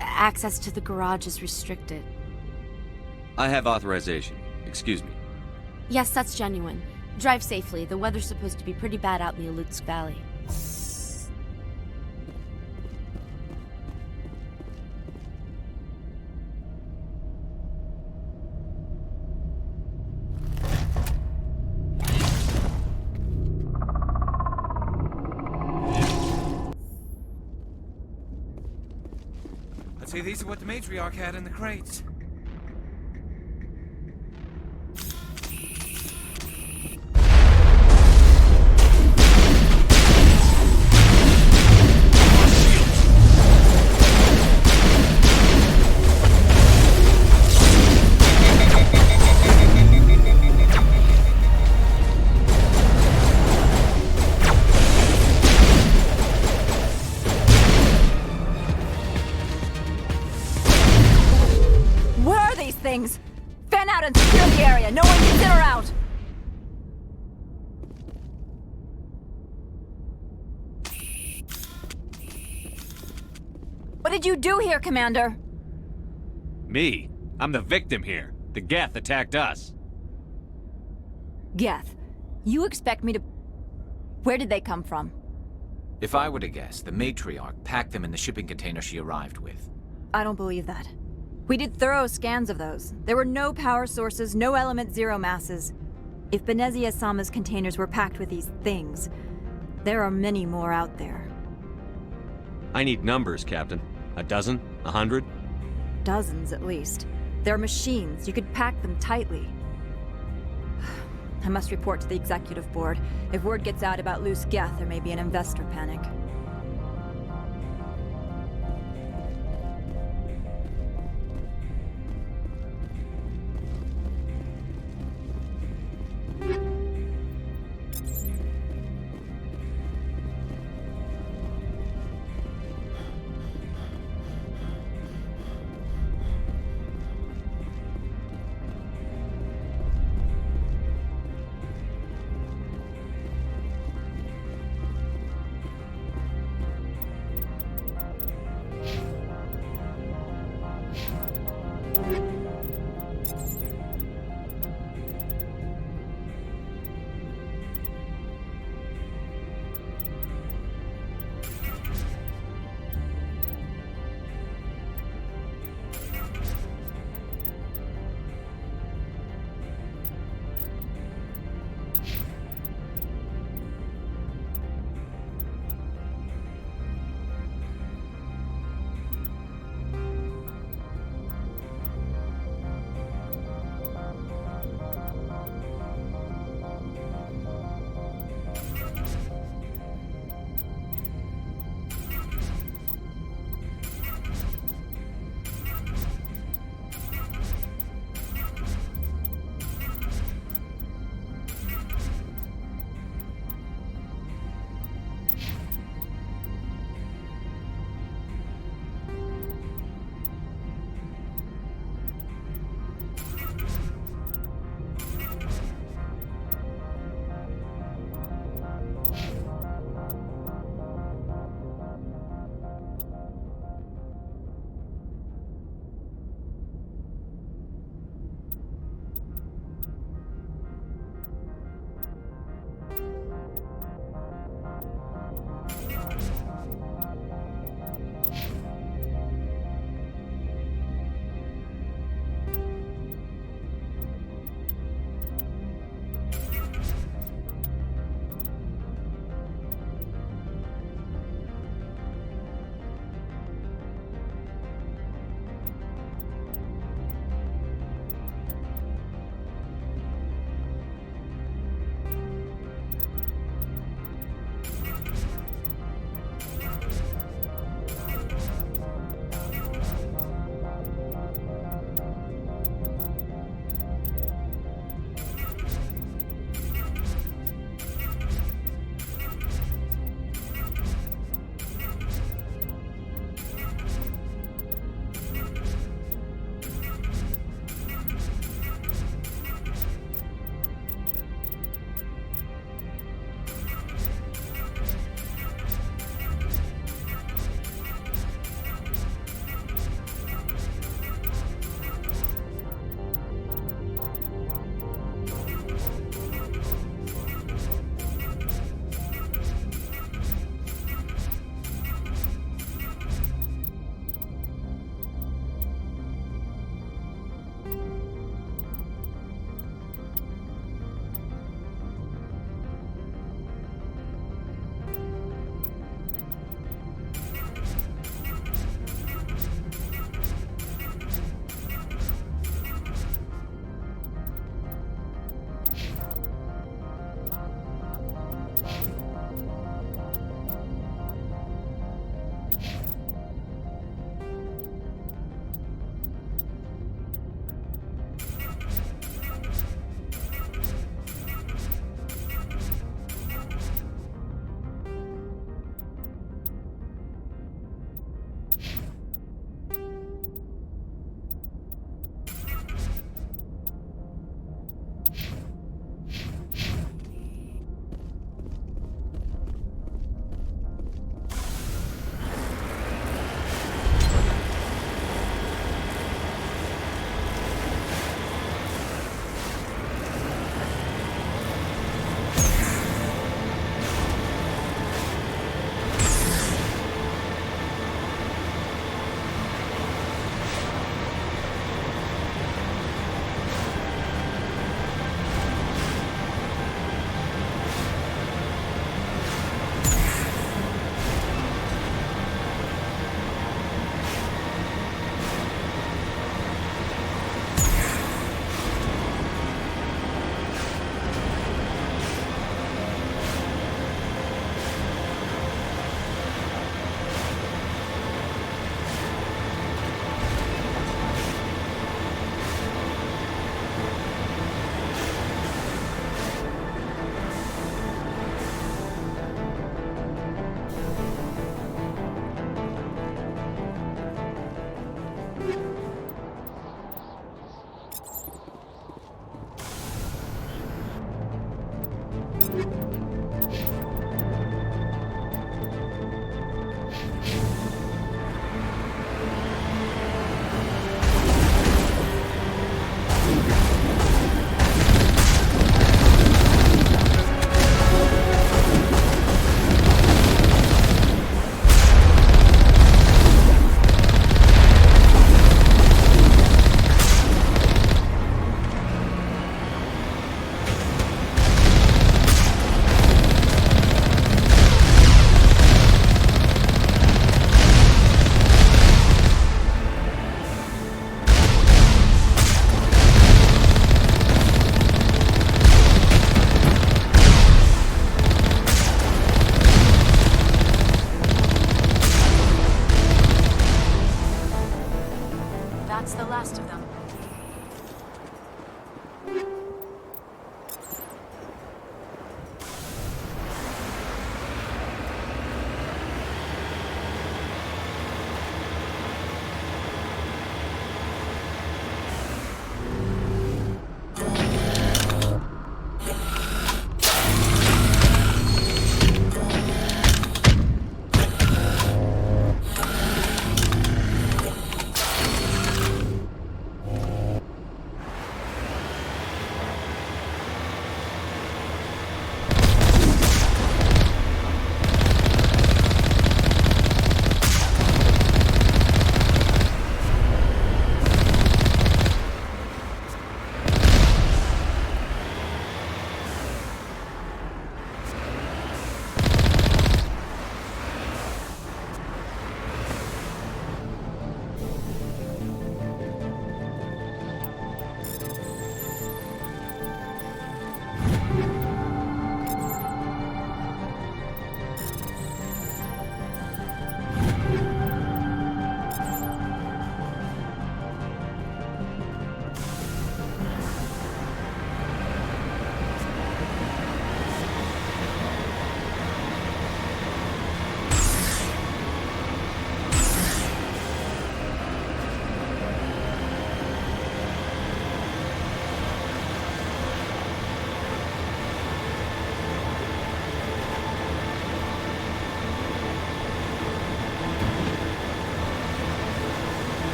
Access to the garage is restricted. I have authorization. Excuse me. Yes, that's genuine. Drive safely. The weather's supposed to be pretty bad out in the Alutsk Valley. I'd say these are what the matriarch had in the crates. Things! Fan out and secure the area! No one gets in or out! What did you do here, Commander? Me? I'm the victim here. The Geth attacked us. Geth, you expect me to... Where did they come from? If I were to guess, the matriarch packed them in the shipping container she arrived with. I don't believe that. We did thorough scans of those. There were no power sources, no element zero masses. If Benezia Sama's containers were packed with these things, there are many more out there. I need numbers, Captain. A dozen? 100? Dozens, at least. They're machines. You could pack them tightly. I must report to the executive board. If word gets out about loose Geth, there may be an investor panic. That's the last of them.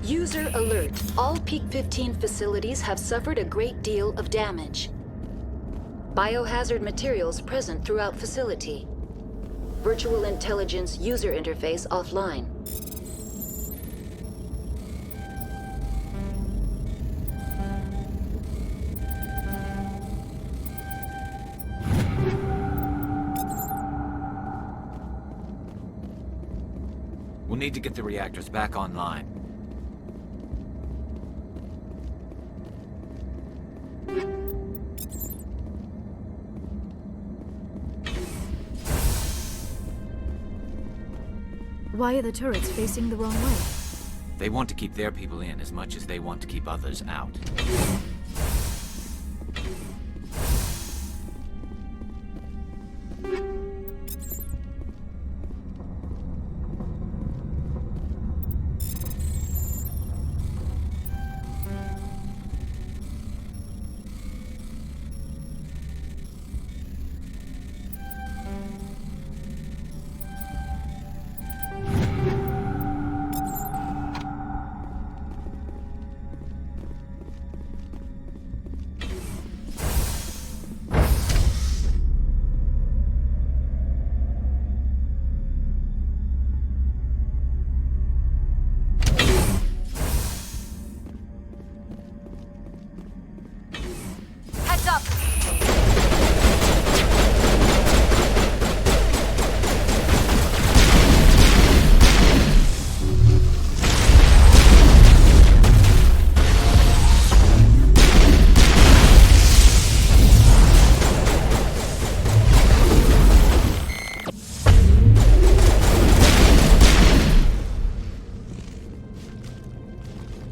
User alert. All Peak 15 facilities have suffered a great deal of damage. Biohazard materials present throughout facility. Virtual intelligence user interface offline. We'll need to get the reactors back online. Why are the turrets facing the wrong way? They want to keep their people in as much as they want to keep others out. Heads up!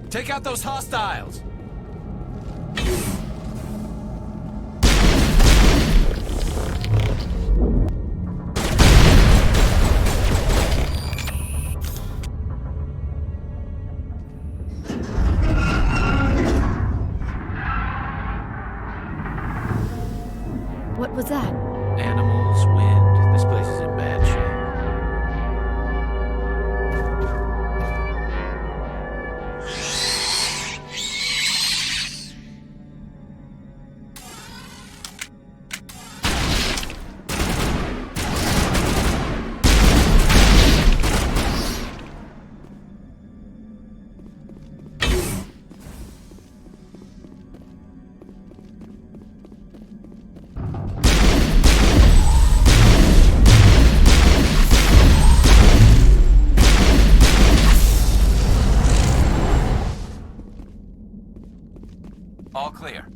Take out those hostiles! What was that? Animals, wind. This place is in bad shape. All clear.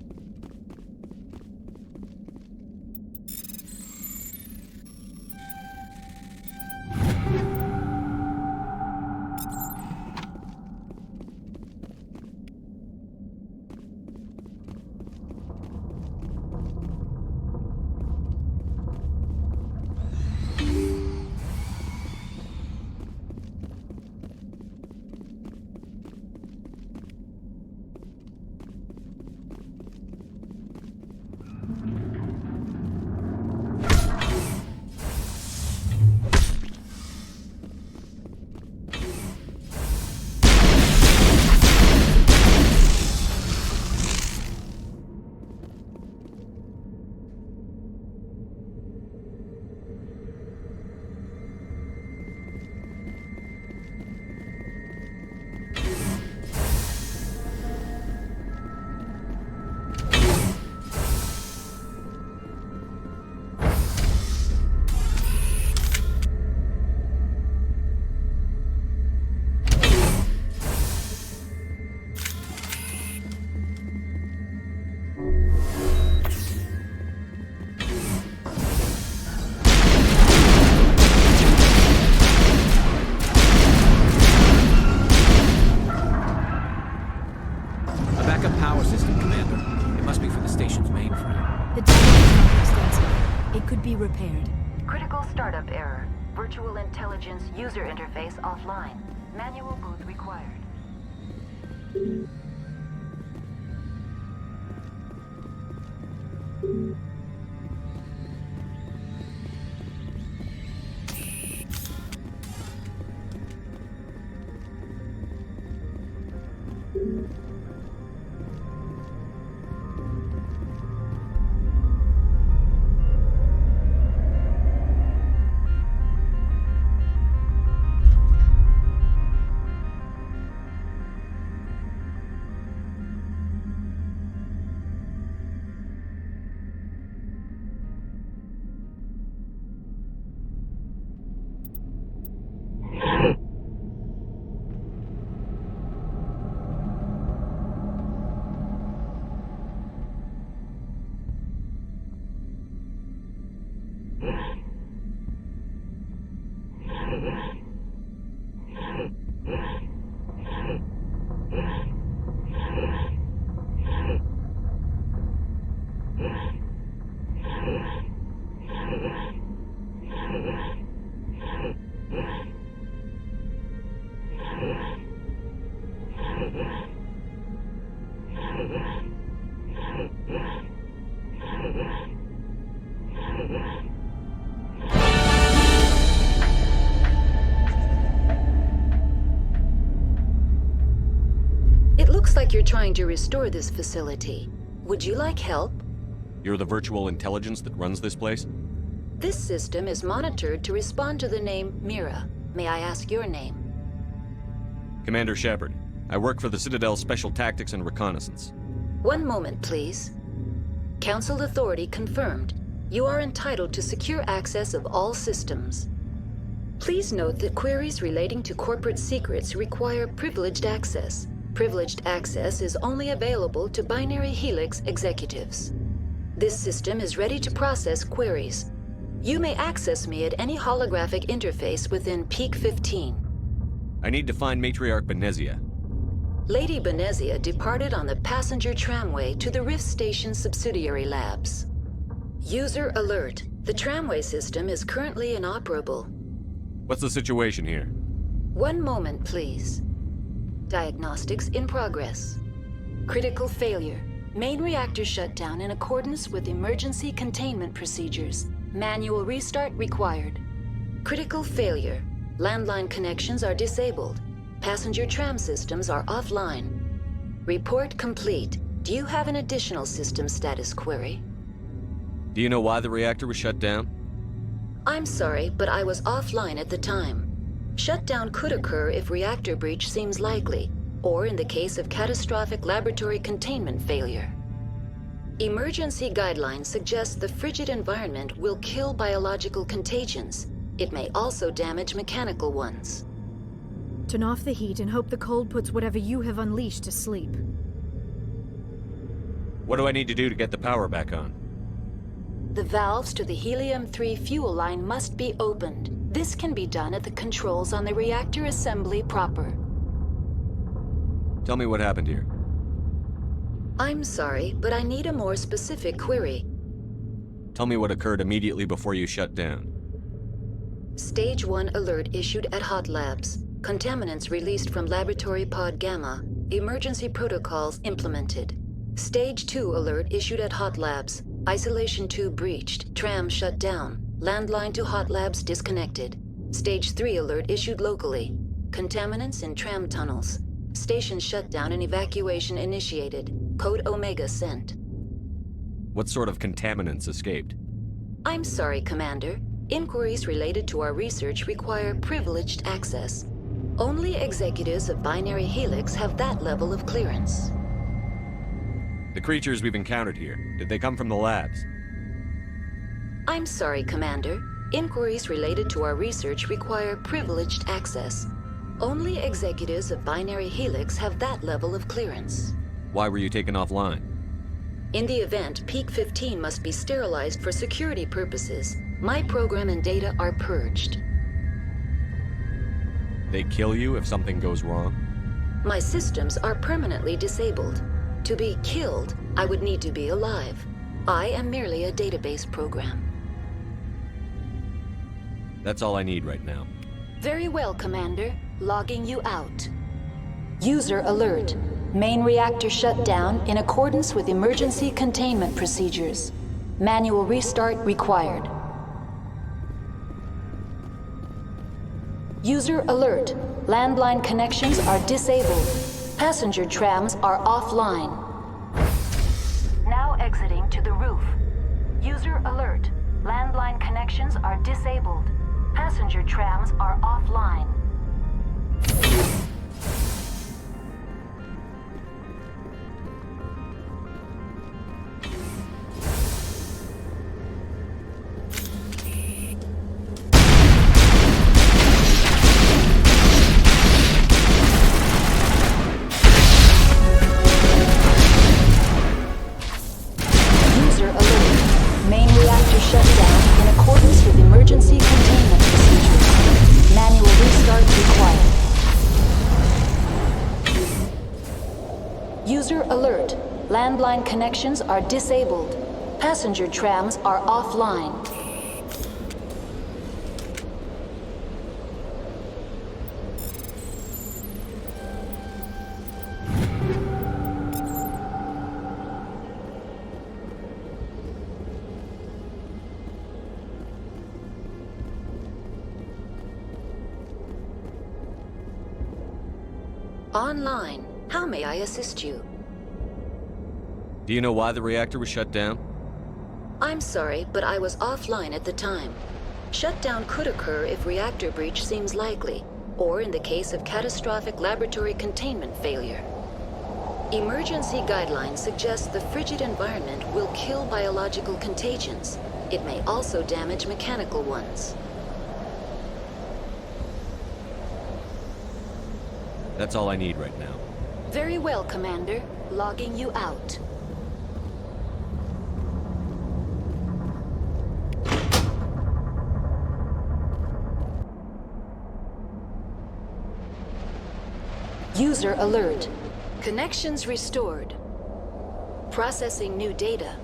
Repaired. Critical startup error. Virtual intelligence user interface offline. Manual boot required. It looks like you're trying to restore this facility. Would you like help? You're the virtual intelligence that runs this place? This system is monitored to respond to the name Mira. May I ask your name? Commander Shepard. I work for the Citadel Special Tactics and Reconnaissance. One moment, please. Council authority confirmed. You are entitled to secure access of all systems. Please note that queries relating to corporate secrets require privileged access. Privileged access is only available to Binary Helix executives. This system is ready to process queries. You may access me at any holographic interface within Peak 15. I need to find Matriarch Benezia. Lady Benezia departed on the passenger tramway to the Rift Station subsidiary labs. User alert. The tramway system is currently inoperable. What's the situation here? One moment, please. Diagnostics in progress. Critical failure. Main reactor shutdown in accordance with emergency containment procedures. Manual restart required. Critical failure. Landline connections are disabled. Passenger tram systems are offline. Report complete. Do you have an additional system status query? Do you know why the reactor was shut down? I'm sorry, but I was offline at the time. Shutdown could occur if reactor breach seems likely, or in the case of catastrophic laboratory containment failure. Emergency guidelines suggest the frigid environment will kill biological contagions. It may also damage mechanical ones. Turn off the heat and hope the cold puts whatever you have unleashed to sleep. What do I need to do to get the power back on? The valves to the helium-3 fuel line must be opened. This can be done at the controls on the reactor assembly proper. Tell me what happened here. I'm sorry, but I need a more specific query. Tell me what occurred immediately before you shut down. Stage 1 alert issued at Hot Labs. Contaminants released from Laboratory Pod Gamma. Emergency protocols implemented. Stage 2 alert issued at Hot Labs. Isolation tube breached. Tram shut down. Landline to Hot Labs disconnected. Stage 3 alert issued locally. Contaminants in tram tunnels. Station shutdown and evacuation initiated. Code Omega sent. What sort of contaminants escaped? I'm sorry, Commander. Inquiries related to our research require privileged access. Only executives of Binary Helix have that level of clearance. The creatures we've encountered here, did they come from the labs? I'm sorry, Commander. Inquiries related to our research require privileged access. Only executives of Binary Helix have that level of clearance. Why were you taken offline? In the event, Peak 15 must be sterilized for security purposes. My program and data are purged. They kill you if something goes wrong? My systems are permanently disabled. To be killed, I would need to be alive. I am merely a database program. That's all I need right now. Very well, Commander. Logging you out. User alert. Main reactor shut down in accordance with emergency containment procedures. Manual restart required. User alert. Landline connections are disabled. Passenger trams are offline. Now exiting to the roof. User alert. Landline connections are disabled. Passenger trams are offline. User alert. Main reactor shut down in accordance with emergency containment procedures. Manual restart required. User alert. Landline connections are disabled. Passenger trams are offline. Online. How may I assist you? Do you know why the reactor was shut down? I'm sorry, but I was offline at the time. Shutdown could occur if reactor breach seems likely, or in the case of catastrophic laboratory containment failure. Emergency guidelines suggest the frigid environment will kill biological contagions. It may also damage mechanical ones. That's all I need right now. Very well, Commander. Logging you out. User alert. Connections restored. Processing new data.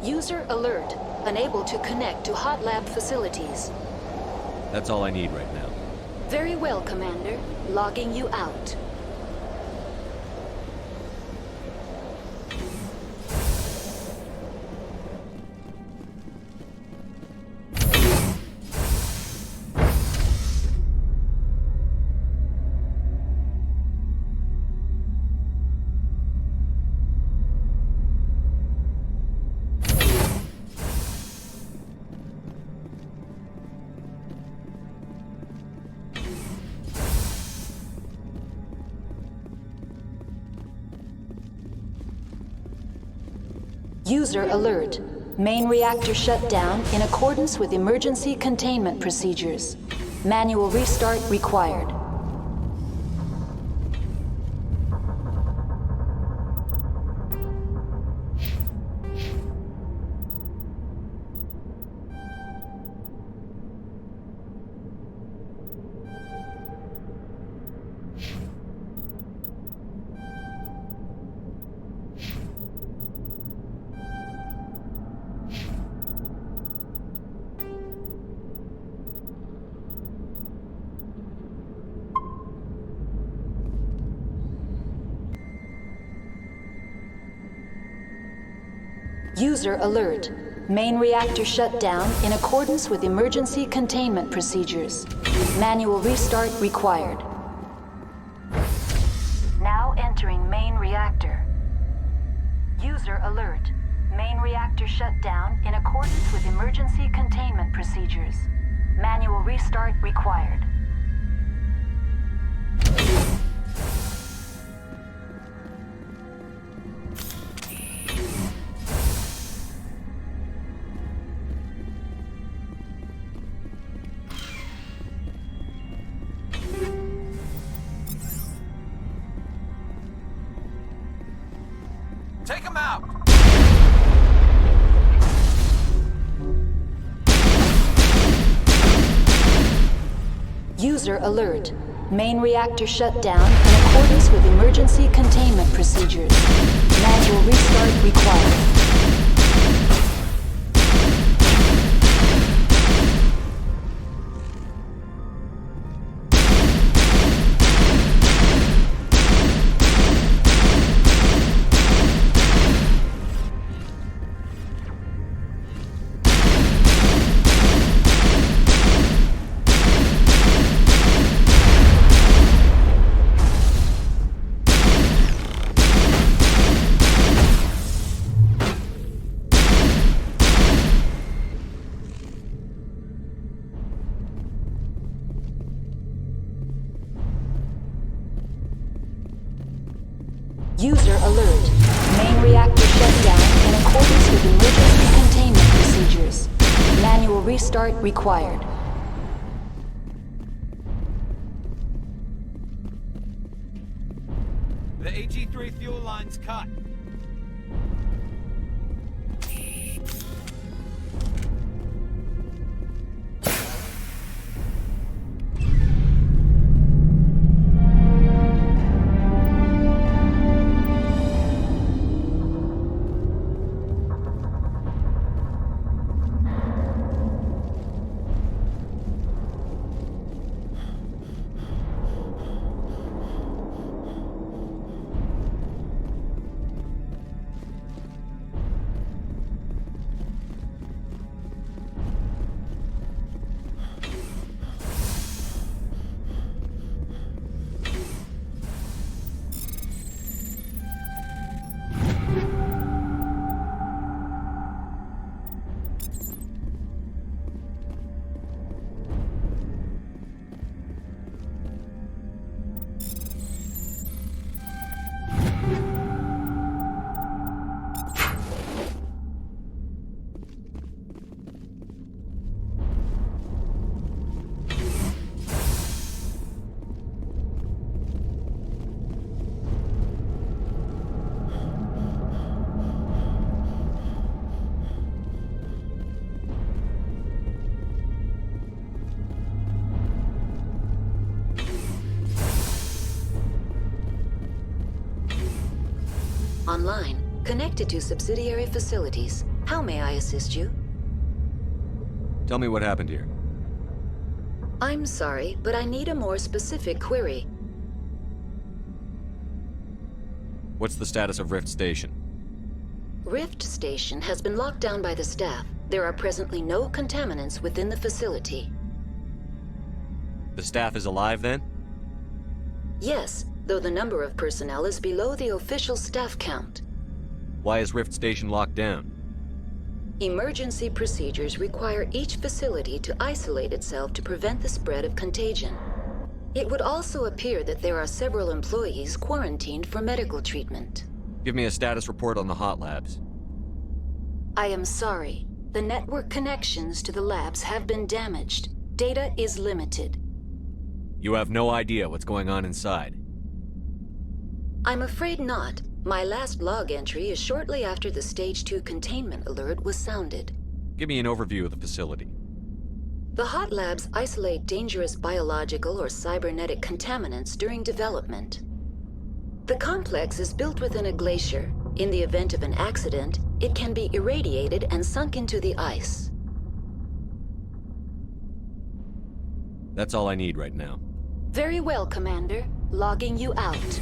User alert. Unable to connect to hot lab facilities. That's all I need right now. Very well, Commander. Logging you out. User alert. Main reactor shut down in accordance with emergency containment procedures. Manual restart required. User alert. Main reactor shut down in accordance with emergency containment procedures. Manual restart required. Now entering main reactor. User alert. Main reactor shut down in accordance with emergency containment procedures. Manual restart required. Take him out! User alert. Main reactor shut down in accordance with emergency containment procedures. Manual restart required. User alert. Main reactor shut down in accordance with emergency containment procedures. Manual restart required. The AG3 fuel line's cut. Online, connected to subsidiary facilities. How may I assist you? Tell me what happened here. I'm sorry, but I need a more specific query. What's the status of Rift Station? Rift Station has been locked down by the staff. There are presently no contaminants within the facility. The staff is alive then? Yes, though the number of personnel is below the official staff count. Why is Rift Station locked down? Emergency procedures require each facility to isolate itself to prevent the spread of contagion. It would also appear that there are several employees quarantined for medical treatment. Give me a status report on the hot labs. I am sorry. The network connections to the labs have been damaged. Data is limited. You have no idea what's going on inside. I'm afraid not. My last log entry is shortly after the Stage 2 containment alert was sounded. Give me an overview of the facility. The hot labs isolate dangerous biological or cybernetic contaminants during development. The complex is built within a glacier. In the event of an accident, it can be irradiated and sunk into the ice. That's all I need right now. Very well, Commander. Logging you out.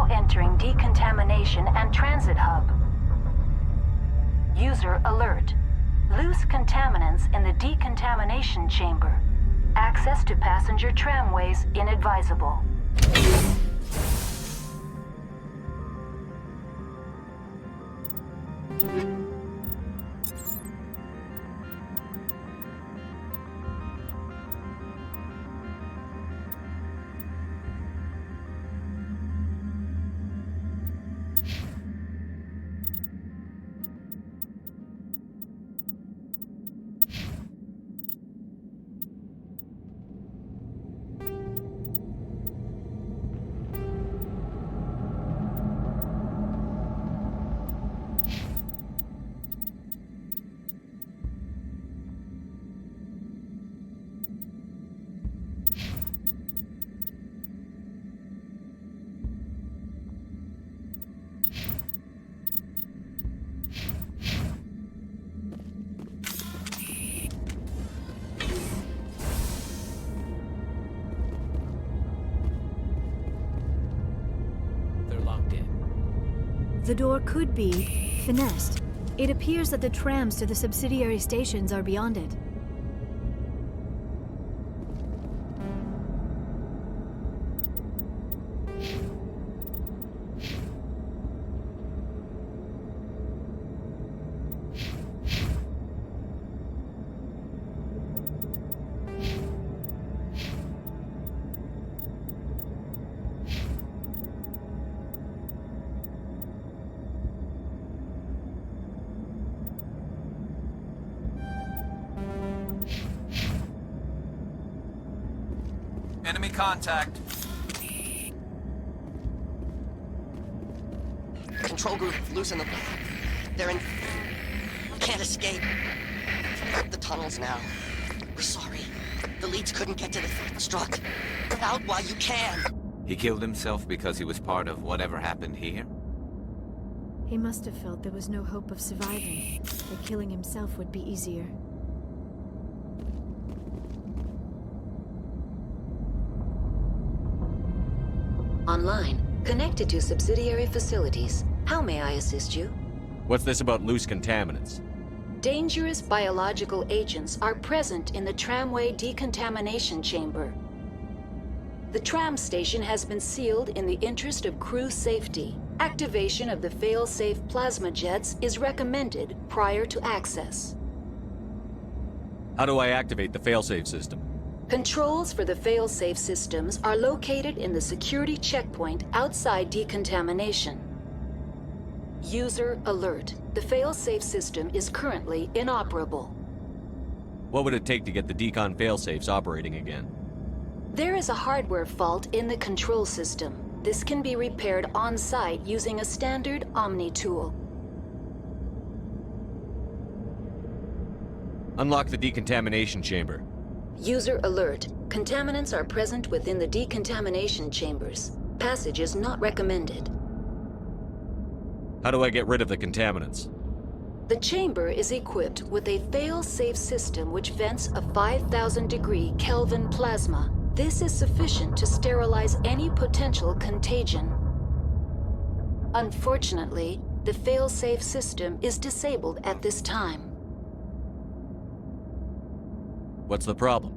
Entering decontamination and transit hub. User alert. Loose contaminants in the decontamination chamber. Access to passenger tramways inadvisable. The door could be finessed. It appears that the trams to the subsidiary stations are beyond it. Enemy contact. Control group, loosen them. They're in... Can't escape. The tunnels now. We're sorry. The leads couldn't get to the struck. Get out while you can. He killed himself because he was part of whatever happened here? He must have felt there was no hope of surviving. That killing himself would be easier. Online, Connected to subsidiary facilities. How may I assist you? What's this about loose contaminants? Dangerous biological agents are present in the tramway decontamination chamber. The tram station has been sealed in the interest of crew safety. Activation of the fail-safe plasma jets is recommended prior to access. How do I activate the failsafe system? Controls for the fail-safe systems are located in the security checkpoint outside decontamination. User alert. The fail-safe system is currently inoperable. What would it take to get the decon failsafes operating again? There is a hardware fault in the control system. This can be repaired on-site using a standard Omni tool. Unlock the decontamination chamber. User alert. Contaminants are present within the decontamination chambers. Passage is not recommended. How do I get rid of the contaminants? The chamber is equipped with a fail-safe system which vents a 5,000-degree Kelvin plasma. This is sufficient to sterilize any potential contagion. Unfortunately, the fail-safe system is disabled at this time. What's the problem?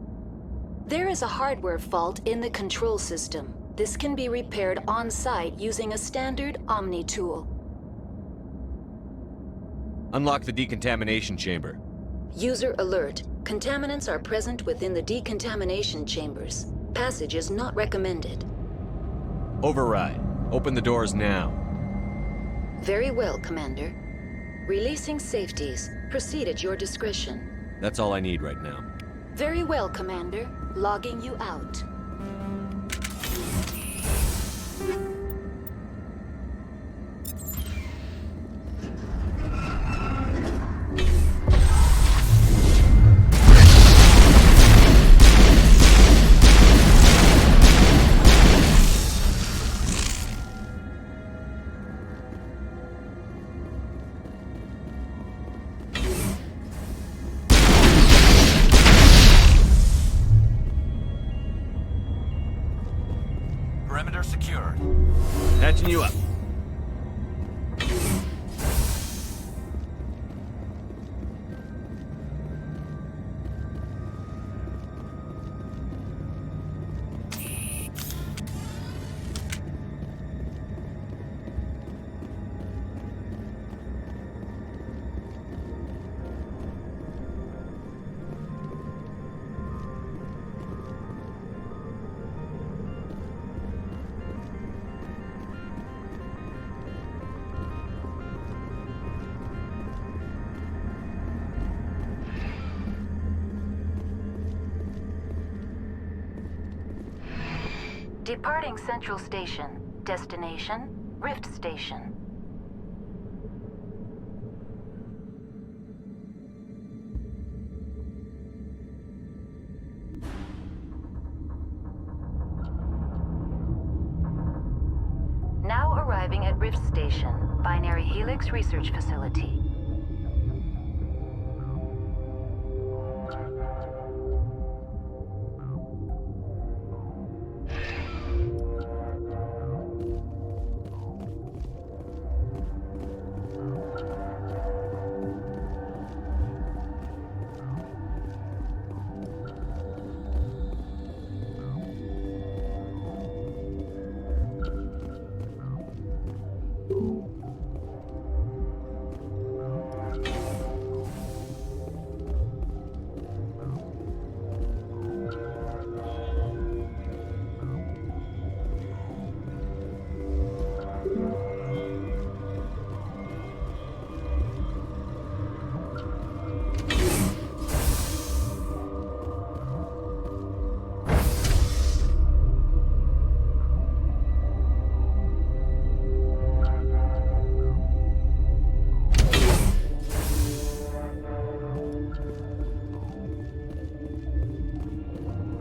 There is a hardware fault in the control system. This can be repaired on-site using a standard Omni tool. Unlock the decontamination chamber. User alert. Contaminants are present within the decontamination chambers. Passage is not recommended. Override. Open the doors now. Very well, Commander. Releasing safeties. Proceed at your discretion. That's all I need right now. Very well, Commander. Logging you out. Perimeter secure. Patching you up. Departing Central Station. Destination, Rift Station. Now arriving at Rift Station, Binary Helix Research Facility.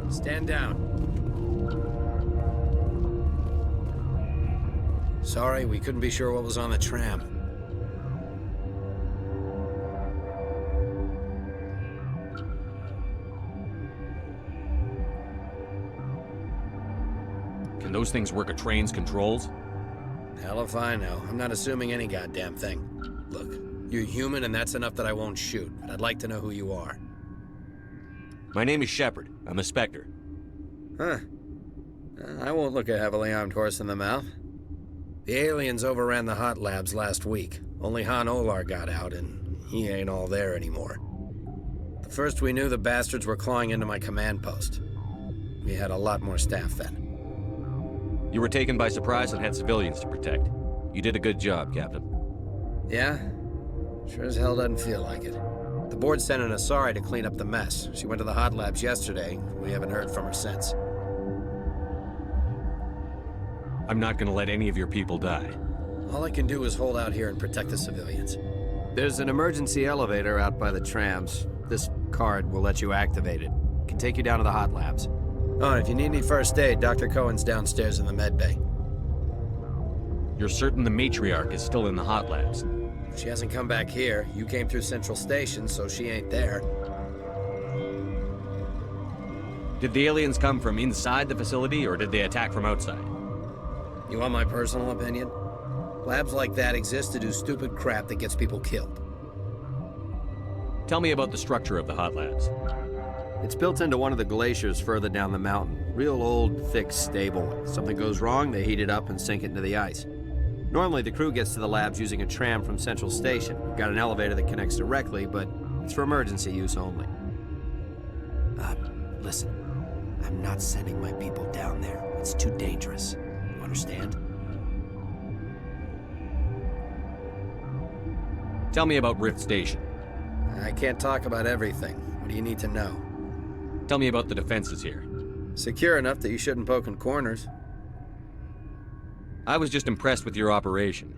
Stand down. Sorry, we couldn't be sure what was on the tram. Can those things work a train's controls? Hell if I know. I'm not assuming any goddamn thing. Look, you're human and that's enough that I won't shoot, but I'd like to know who you are. My name is Shepard. I'm a Spectre. Huh. I won't look a heavily armed horse in the mouth. The aliens overran the hot labs last week. Only Han Olar got out, and he ain't all there anymore. The first we knew, the bastards were clawing into my command post. We had a lot more staff then. You were taken by surprise and had civilians to protect. You did a good job, Captain. Yeah? Sure as hell doesn't feel like it. The board sent an Asari to clean up the mess. She went to the hot labs yesterday. We haven't heard from her since. I'm not gonna let any of your people die. All I can do is hold out here and protect the civilians. There's an emergency elevator out by the trams. This card will let you activate it. It can take you down to the hot labs. Oh, and if you need any first aid, Dr. Cohen's downstairs in the med bay. You're certain the matriarch is still in the hot labs? She hasn't come back here. You came through Central Station, so she ain't there. Did the aliens come from inside the facility, or did they attack from outside? You want my personal opinion? Labs like that exist to do stupid crap that gets people killed. Tell me about the structure of the hot labs. It's built into one of the glaciers further down the mountain. Real old, thick, stable. If something goes wrong, they heat it up and sink it into the ice. Normally, the crew gets to the labs using a tram from Central Station. We've got an elevator that connects directly, but it's for emergency use only. Listen. I'm not sending my people down there. It's too dangerous. You understand? Tell me about Rift Station. I can't talk about everything. What do you need to know? Tell me about the defenses here. Secure enough that you shouldn't poke in corners. I was just impressed with your operation.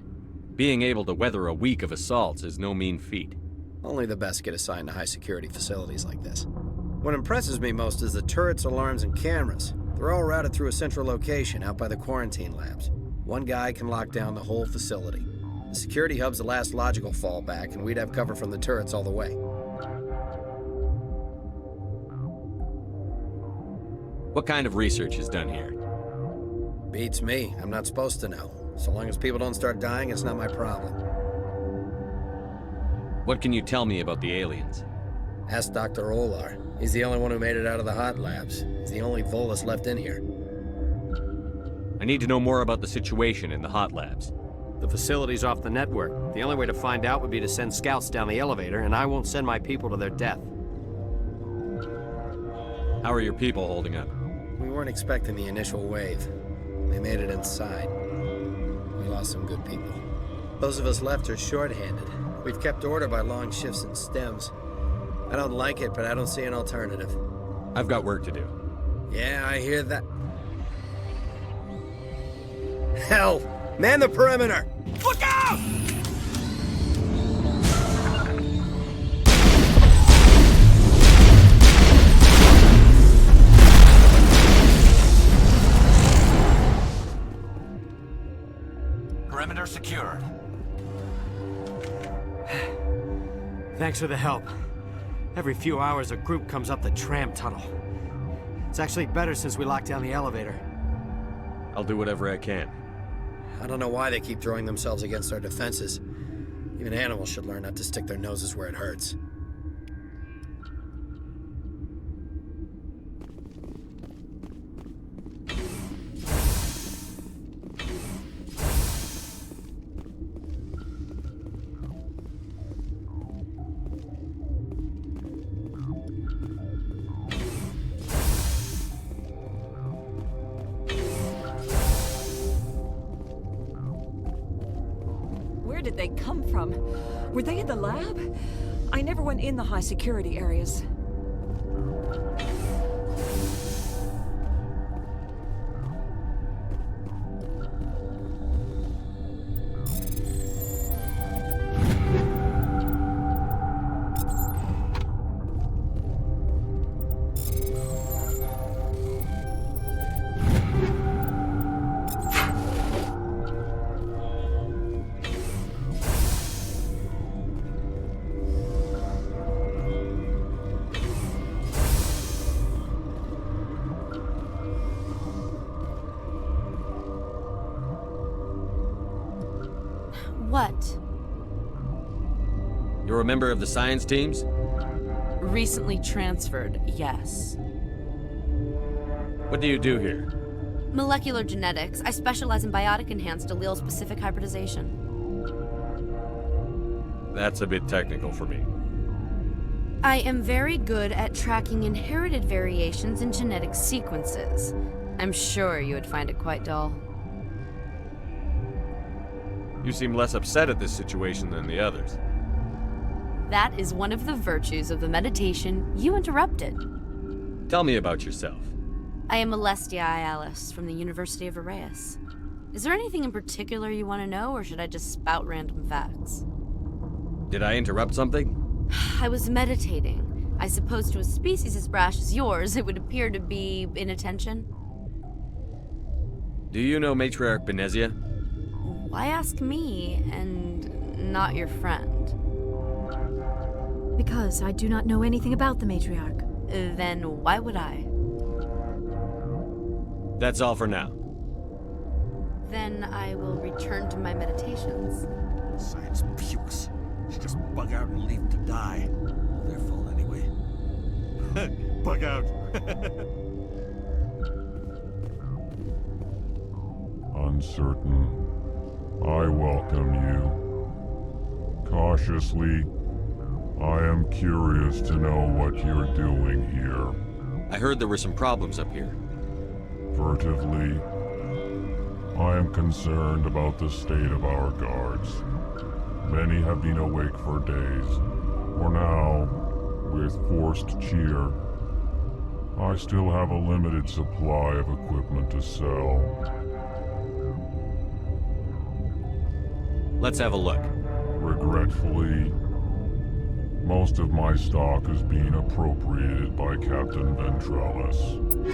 Being able to weather a week of assaults is no mean feat. Only the best get assigned to high-security facilities like this. What impresses me most is the turrets, alarms, and cameras. They're all routed through a central location out by the quarantine labs. One guy can lock down the whole facility. The security hub's the last logical fallback, and we'd have cover from the turrets all the way. What kind of research is done here? Beats me. I'm not supposed to know. So long as people don't start dying, it's not my problem. What can you tell me about the aliens? Ask Dr. Olar. He's the only one who made it out of the hot labs. He's the only Volus left in here. I need to know more about the situation in the hot labs. The facility's off the network. The only way to find out would be to send scouts down the elevator, and I won't send my people to their death. How are your people holding up? We weren't expecting the initial wave. They made it inside. We lost some good people. Those of us left are short-handed. We've kept order by long shifts and stems. I don't like it, but I don't see an alternative. I've got work to do. Yeah, I hear that. Hell! Man the perimeter! Look out! Perimeter secured. Thanks for the help. Every few hours, a group comes up the tram tunnel. It's actually better since we locked down the elevator. I'll do whatever I can. I don't know why they keep throwing themselves against our defenses. Even animals should learn not to stick their noses where it hurts. Where did they come from? Were they in the lab? I never went in the high security areas. What? You're a member of the science teams? Recently transferred, yes. What do you do here? Molecular genetics. I specialize in biotic-enhanced allele-specific hybridization. That's a bit technical for me. I am very good at tracking inherited variations in genetic sequences. I'm sure you would find it quite dull. You seem less upset at this situation than the others. That is one of the virtues of the meditation you interrupted. Tell me about yourself. I am Alestia Ialis from the University of Arraeus. Is there anything in particular you want to know, or should I just spout random facts? Did I interrupt something? I was meditating. I suppose to a species as brash as yours, it would appear to be inattention. Do you know Matriarch Benezia? Why ask me, and not your friend? Because I do not know anything about the matriarch. Then why would I? That's all for now. Then I will return to my meditations. Science pukes. Should just bug out and leave them to die. All their fault anyway. Bug out. Uncertain. I welcome you. Cautiously, I am curious to know what you're doing here. I heard there were some problems up here. Furtively, I am concerned about the state of our guards. Many have been awake for days. For now, with forced cheer, I still have a limited supply of equipment to sell. Let's have a look. Regretfully, most of my stock is being appropriated by Captain Ventralis.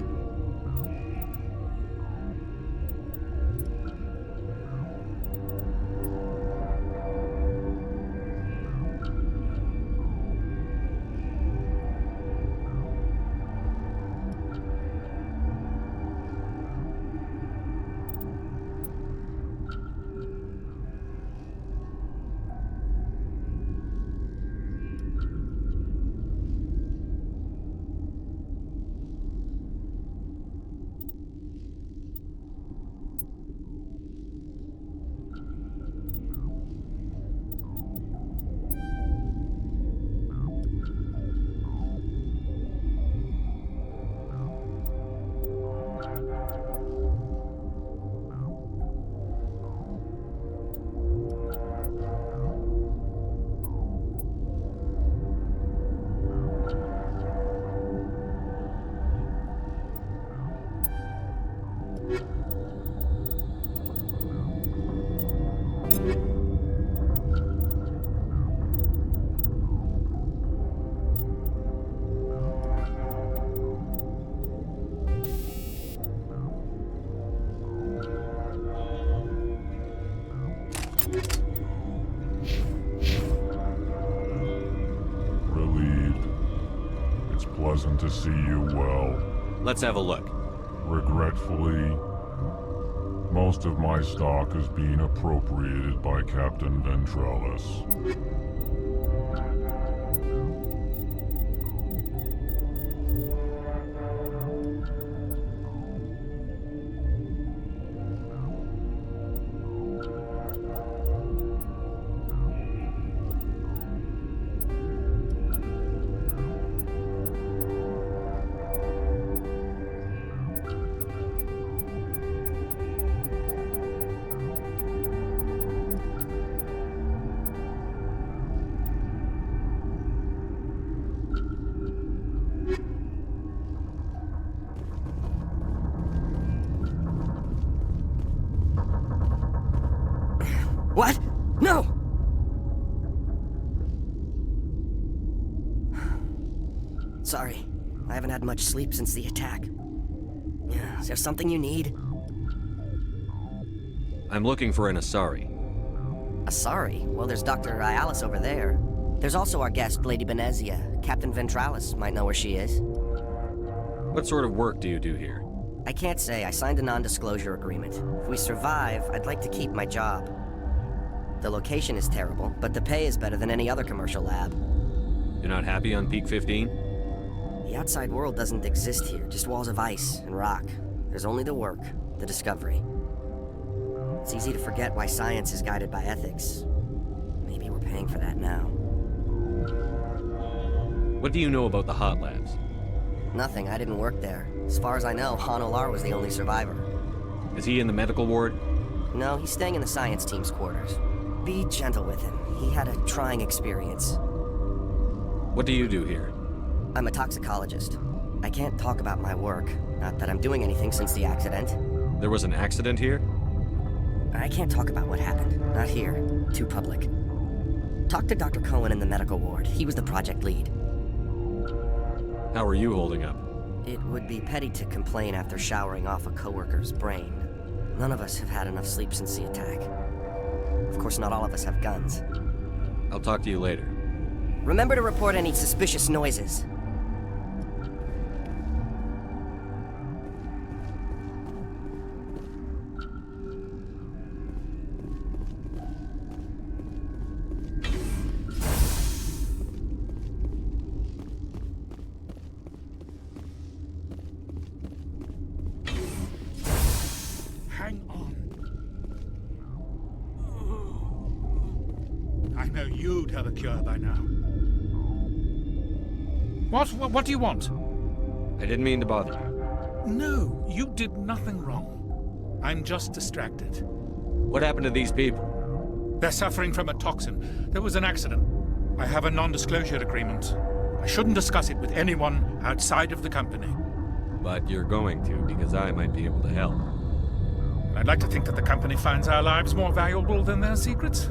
Pleasant to see you well. Let's have a look. Regretfully, most of my stock is being appropriated by Captain Ventralis. What? No! Sorry, I haven't had much sleep since the attack. Is there something you need? I'm looking for an Asari. Asari? Well, there's Dr. Ialis over there. There's also our guest, Lady Benezia. Captain Ventralis might know where she is. What sort of work do you do here? I can't say. I signed a non-disclosure agreement. If we survive, I'd like to keep my job. The location is terrible, but the pay is better than any other commercial lab. You're not happy on Peak 15? The outside world doesn't exist here, just walls of ice and rock. There's only the work, the discovery. It's easy to forget why science is guided by ethics. Maybe we're paying for that now. What do you know about the hot labs? Nothing, I didn't work there. As far as I know, Han Olar was the only survivor. Is he in the medical ward? No, he's staying in the science team's quarters. Be gentle with him. He had a trying experience. What do you do here? I'm a toxicologist. I can't talk about my work. Not that I'm doing anything since the accident. There was an accident here? I can't talk about what happened. Not here. Too public. Talk to Dr. Cohen in the medical ward. He was the project lead. How are you holding up? It would be petty to complain after showering off a coworker's brain. None of us have had enough sleep since the attack. Of course, not all of us have guns. I'll talk to you later. Remember to report any suspicious noises. Hang on. I know you'd have a cure by now. What do you want? I didn't mean to bother you. No, you did nothing wrong. I'm just distracted. What happened to these people? They're suffering from a toxin. There was an accident. I have a non-disclosure agreement. I shouldn't discuss it with anyone outside of the company. But you're going to, because I might be able to help. I'd like to think that the company finds our lives more valuable than their secrets.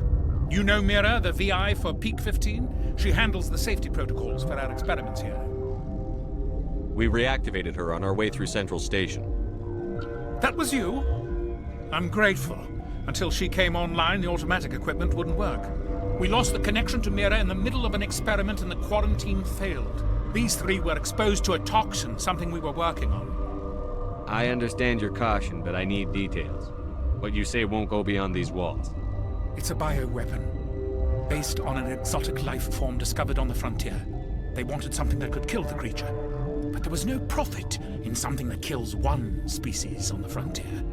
You know Mira, the VI for Peak 15? She handles the safety protocols for our experiments here. We reactivated her on our way through Central Station. That was you? I'm grateful. Until she came online, the automatic equipment wouldn't work. We lost the connection to Mira in the middle of an experiment and the quarantine failed. These three were exposed to a toxin, something we were working on. I understand your caution, but I need details. What you say won't go beyond these walls. It's a bioweapon, based on an exotic life form discovered on the frontier. They wanted something that could kill the creature, but there was no profit in something that kills one species on the frontier.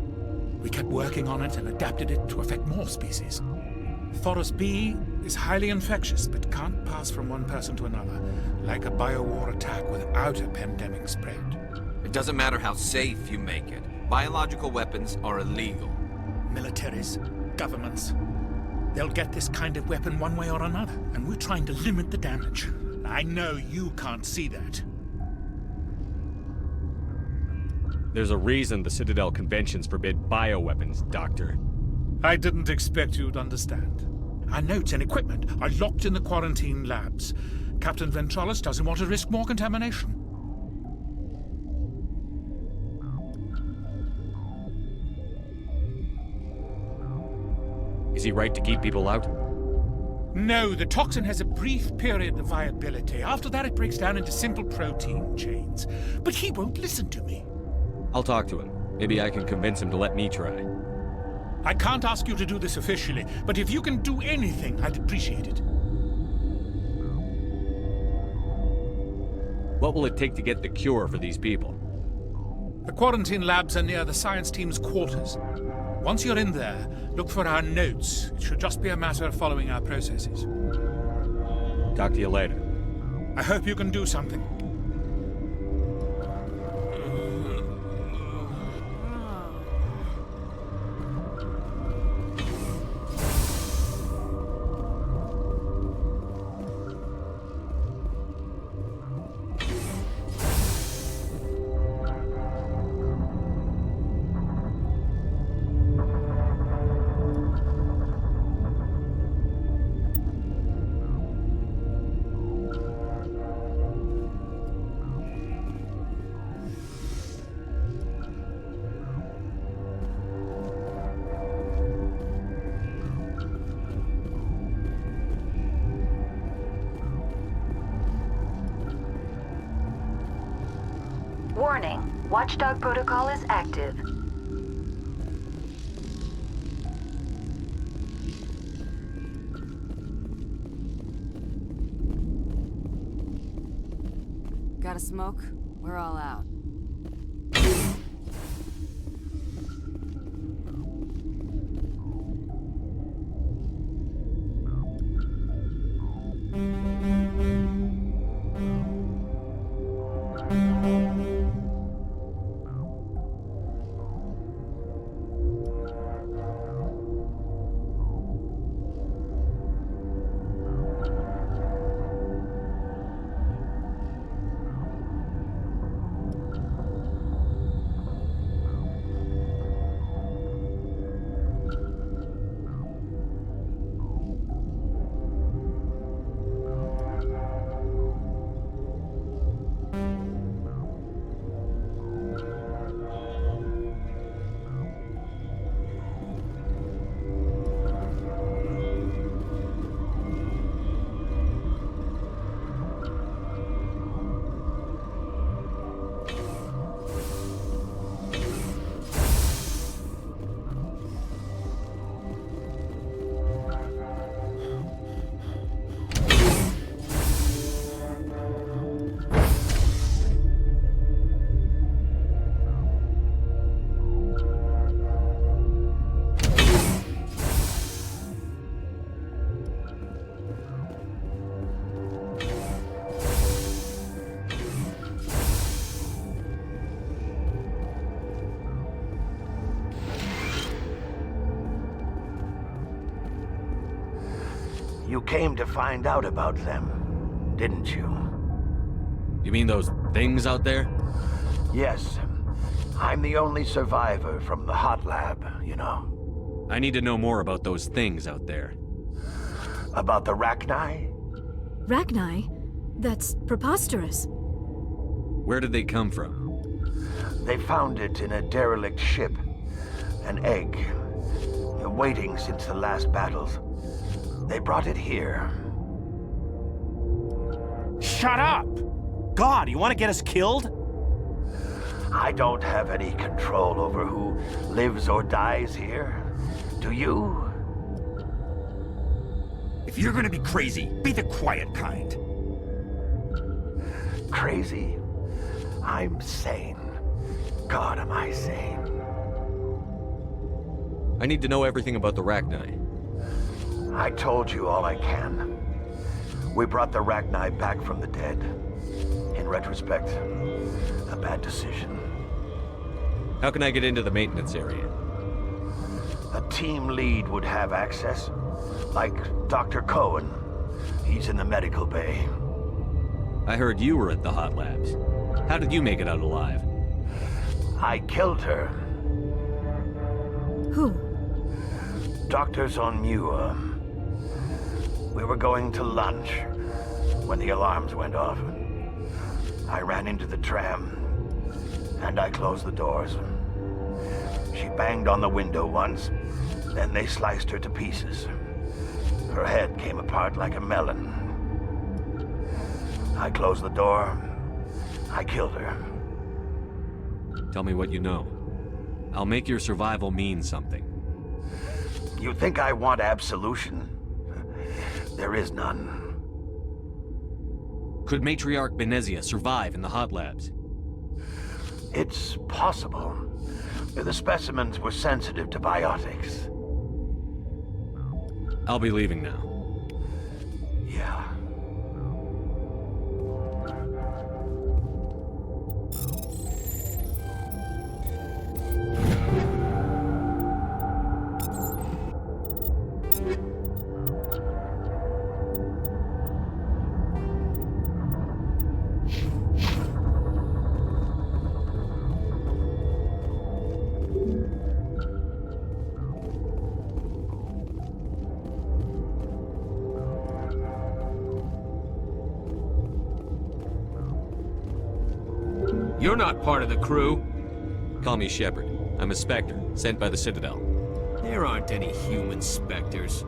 We kept working on it and adapted it to affect more species. Thoros B is highly infectious, but can't pass from one person to another, like a biowar attack without a pandemic spread. It doesn't matter how safe you make it. Biological weapons are illegal. Militaries, governments, they'll get this kind of weapon one way or another, and we're trying to limit the damage. I know you can't see that. There's a reason the Citadel conventions forbid bioweapons, Doctor. I didn't expect you'd understand. Our notes and equipment are locked in the quarantine labs. Captain Ventralis doesn't want to risk more contamination. Is he right to keep people out? No, the toxin has a brief period of viability. After that, it breaks down into simple protein chains. But he won't listen to me. I'll talk to him. Maybe I can convince him to let me try. I can't ask you to do this officially, but if you can do anything, I'd appreciate it. What will it take to get the cure for these people? The quarantine labs are near the science team's quarters. Once you're in there, look for our notes. It should just be a matter of following our processes. Talk to you later. I hope you can do something. Warning, Watchdog protocol is active. Got a smoke? We're all out. You came to find out about them, didn't you? You mean those things out there? Yes. I'm the only survivor from the hot lab, you know. I need to know more about those things out there. About the Rachni? Rachni? That's preposterous. Where did they come from? They found it in a derelict ship. An egg. Waiting since the last battles. They brought it here. Shut up! God, you want to get us killed? I don't have any control over who lives or dies here. Do you? If you're gonna be crazy, be the quiet kind. Crazy? I'm sane. God, am I sane. I need to know everything about the Rachni. I told you all I can. We brought the Rachni back from the dead. In retrospect, a bad decision. How can I get into the maintenance area? A team lead would have access. Like Dr. Cohen. He's in the medical bay. I heard you were at the hot labs. How did you make it out alive? I killed her. Who? Doctors on Muir. We were going to lunch when the alarms went off. I ran into the tram, and I closed the doors. She banged on the window once, then they sliced her to pieces. Her head came apart like a melon. I closed the door. I killed her. Tell me what you know. I'll make your survival mean something. You think I want absolution? There is none. Could Matriarch Benezia survive in the hot labs? It's possible. The specimens were sensitive to biotics. I'll be leaving now. Yeah. You're not part of the crew. Call me Shepard. I'm a Spectre, sent by the Citadel. There aren't any human specters.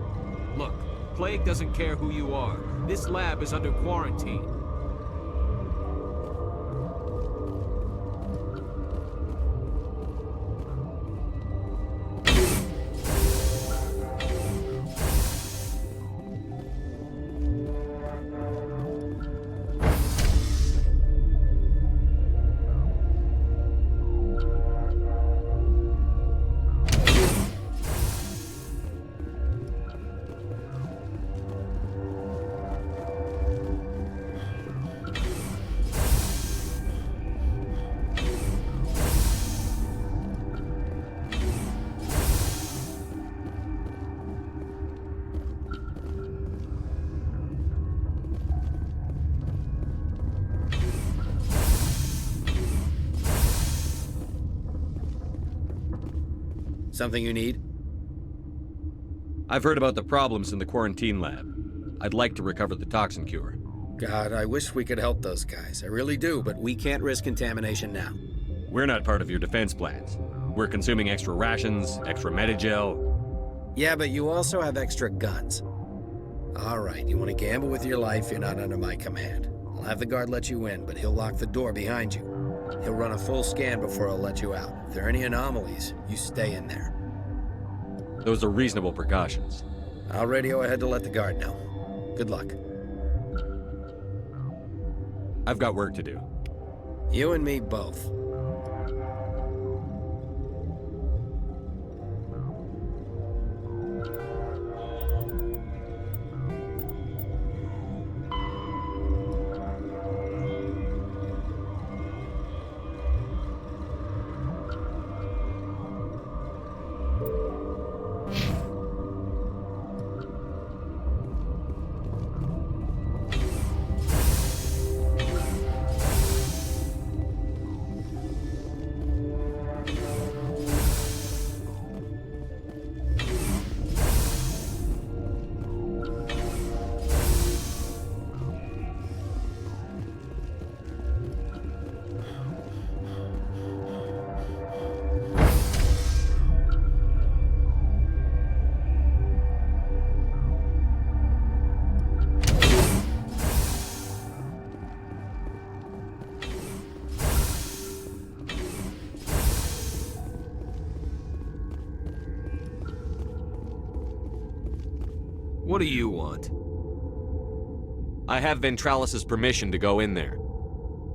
Look, Plague doesn't care who you are. This lab is under quarantine. Something you need? I've heard about the problems in the quarantine lab. I'd like to recover the toxin cure. God, I wish we could help those guys. I really do, but we can't risk contamination now. We're not part of your defense plans. We're consuming extra rations, extra Medigel. Yeah, but you also have extra guns. All right, you want to gamble with your life, you're not under my command. I'll have the guard let you in, but he'll lock the door behind you. He'll run a full scan before he'll let you out. If there are any anomalies, you stay in there. Those are reasonable precautions. I'll radio ahead to let the guard know. Good luck. I've got work to do. You and me both. What do you want? I have Ventralis's permission to go in there.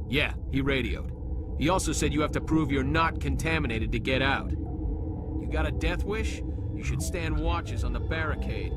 Yeah, he radioed. He also said you have to prove you're not contaminated to get out. You got a death wish? You should stand watches on the barricade.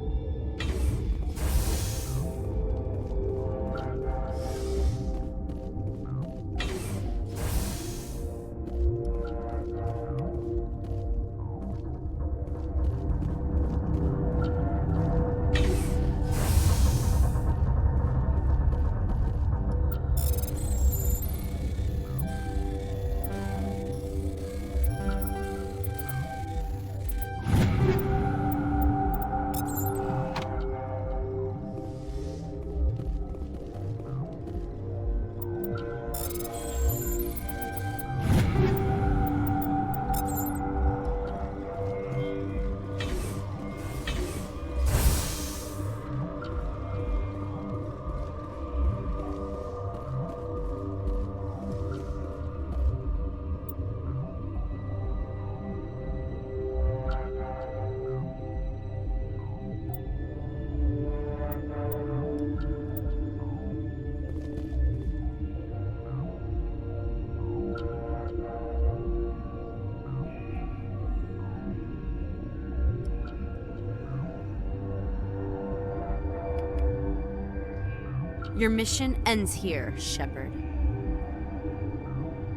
Your mission ends here, Shepard.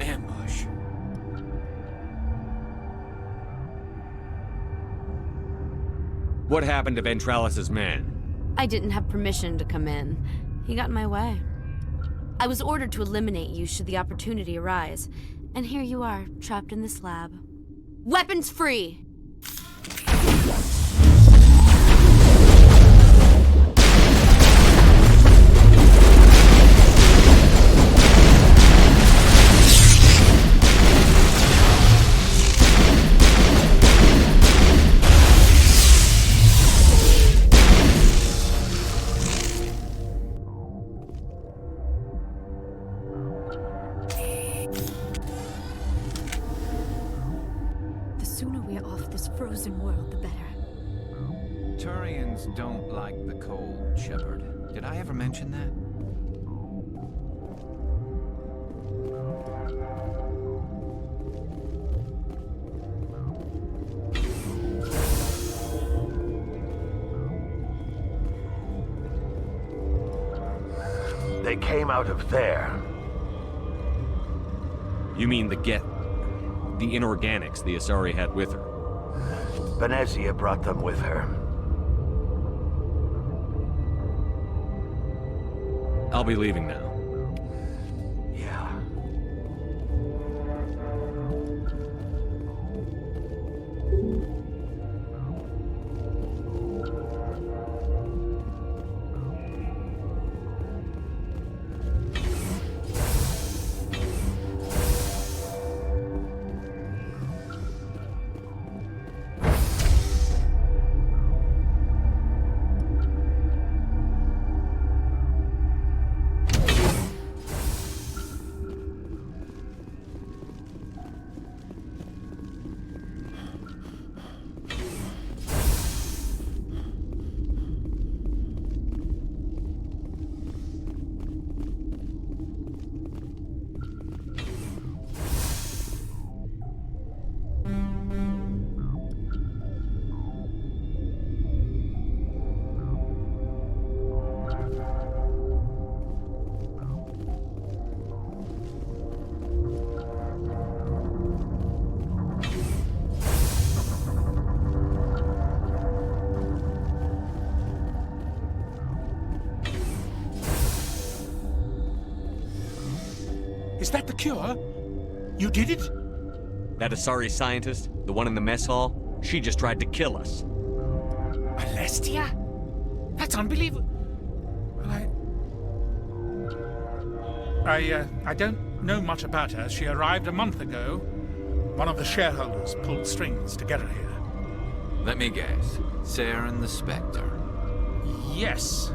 Ambush. What happened to Ventralis's man? I didn't have permission to come in. He got in my way. I was ordered to eliminate you should the opportunity arise. And here you are, trapped in this lab. Weapons free! Frozen world, the better. Turians don't like the cold, Shepard. Did I ever mention that? They came out of there. You mean the inorganics the Asari had with her? Venezia brought them with her. I'll be leaving now. Yeah. Is that the cure? You did it? That Asari scientist, the one in the mess hall, she just tried to kill us. Alestia? That's unbelievable. I don't know much about her. She arrived a month ago. One of the shareholders pulled strings to get her here. Let me guess. Saren the Spectre. Yes.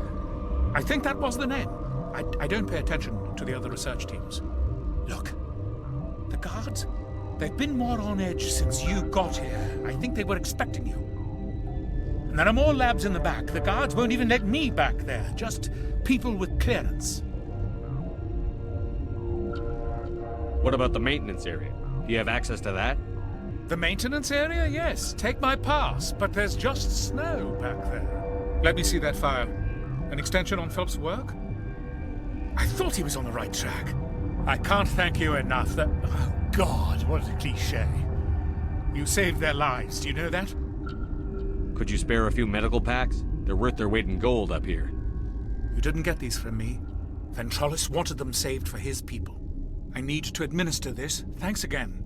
I think that was the name. I don't pay attention to the other research teams. Look, the guards, they've been more on edge since you got here. I think they were expecting you. And there are more labs in the back. The guards won't even let me back there. Just people with clearance. What about the maintenance area? Do you have access to that? The maintenance area? Yes. Take my pass. But there's just snow back there. Let me see that file. An extension on Phelps' work? I thought he was on the right track. I can't thank you enough. Oh, God, what a cliché. You saved their lives. Do you know that? Could you spare a few medical packs? They're worth their weight in gold up here. You didn't get these from me. Ventrolis wanted them saved for his people. I need to administer this. Thanks again.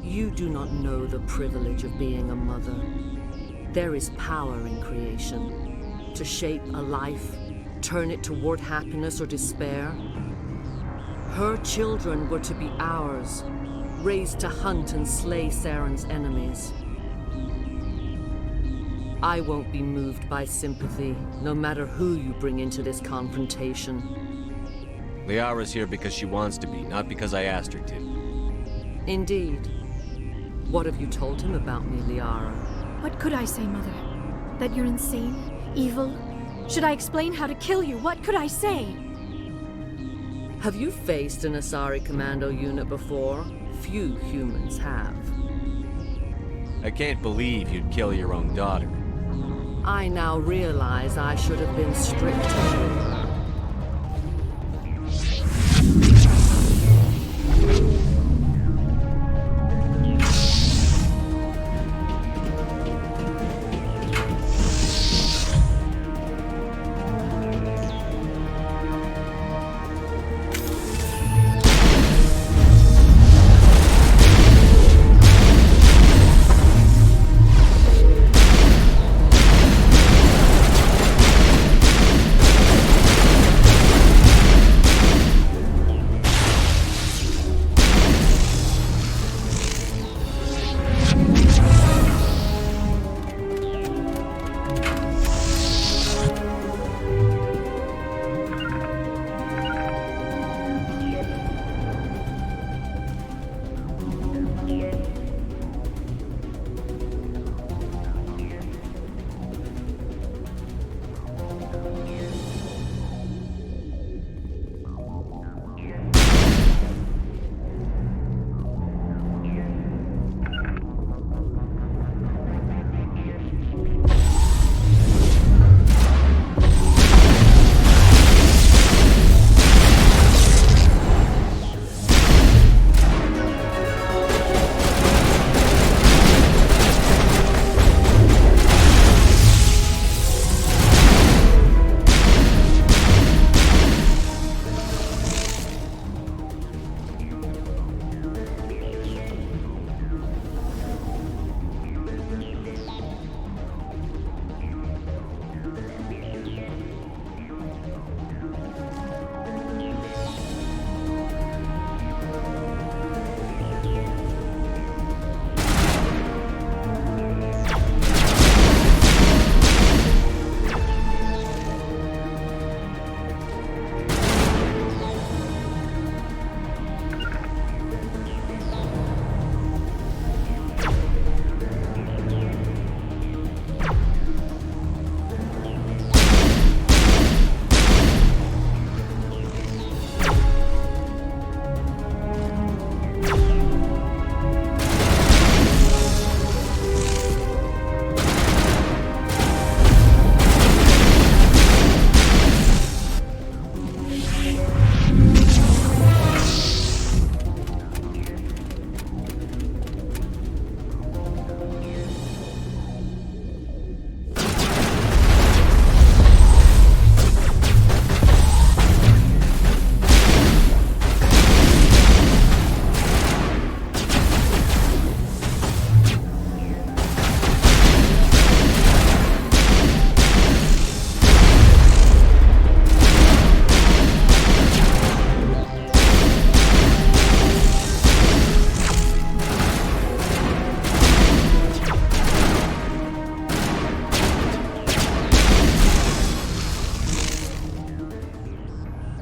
You do not know the privilege of being a mother. There is power in creation. To shape a life, turn it toward happiness or despair. Her children were to be ours, raised to hunt and slay Saren's enemies. I won't be moved by sympathy, no matter who you bring into this confrontation. Liara's here because she wants to be, not because I asked her to. Indeed. What have you told him about me, Liara? What could I say, Mother? That you're insane? Evil? Should I explain how to kill you? What could I say? Have you faced an Asari commando unit before? Few humans have. I can't believe you'd kill your own daughter. I now realize I should have been stricter.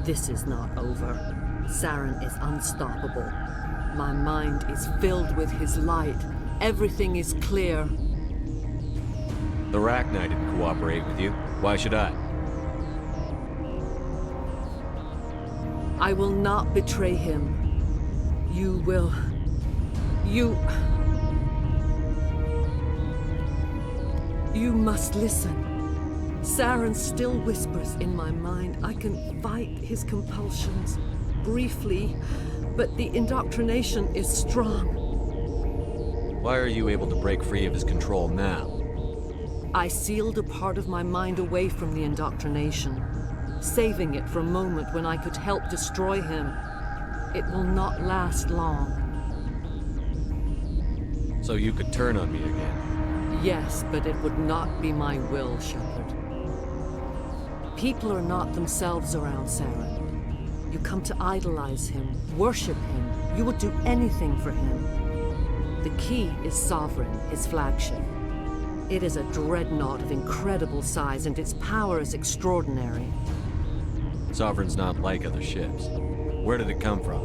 This is not over. Saren is unstoppable. My mind is filled with his light. Everything is clear. The Rachni didn't cooperate with you. Why should I? I will not betray him. You will. You must listen. Saren still whispers in my mind. I can fight his compulsions briefly, but the indoctrination is strong. Why are you able to break free of his control now? I sealed a part of my mind away from the indoctrination, saving it for a moment when I could help destroy him. It will not last long. So you could turn on me again? Yes, but it would not be my will, Shepard. People are not themselves around Saren. You come to idolize him, worship him. You would do anything for him. The key is Sovereign, his flagship. It is a dreadnought of incredible size, and its power is extraordinary. Sovereign's not like other ships. Where did it come from?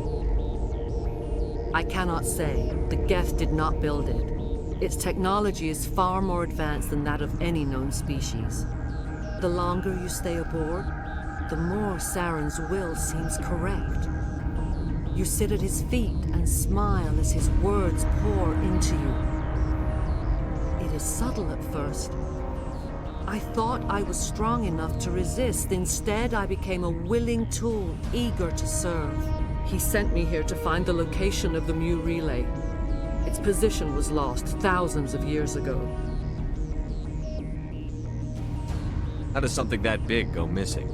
I cannot say. The Geth did not build it. Its technology is far more advanced than that of any known species. The longer you stay aboard, the more Saren's will seems correct. You sit at his feet and smile as his words pour into you. It is subtle at first. I thought I was strong enough to resist. Instead, I became a willing tool, eager to serve. He sent me here to find the location of the Mu relay. Its position was lost thousands of years ago. How does something that big go missing?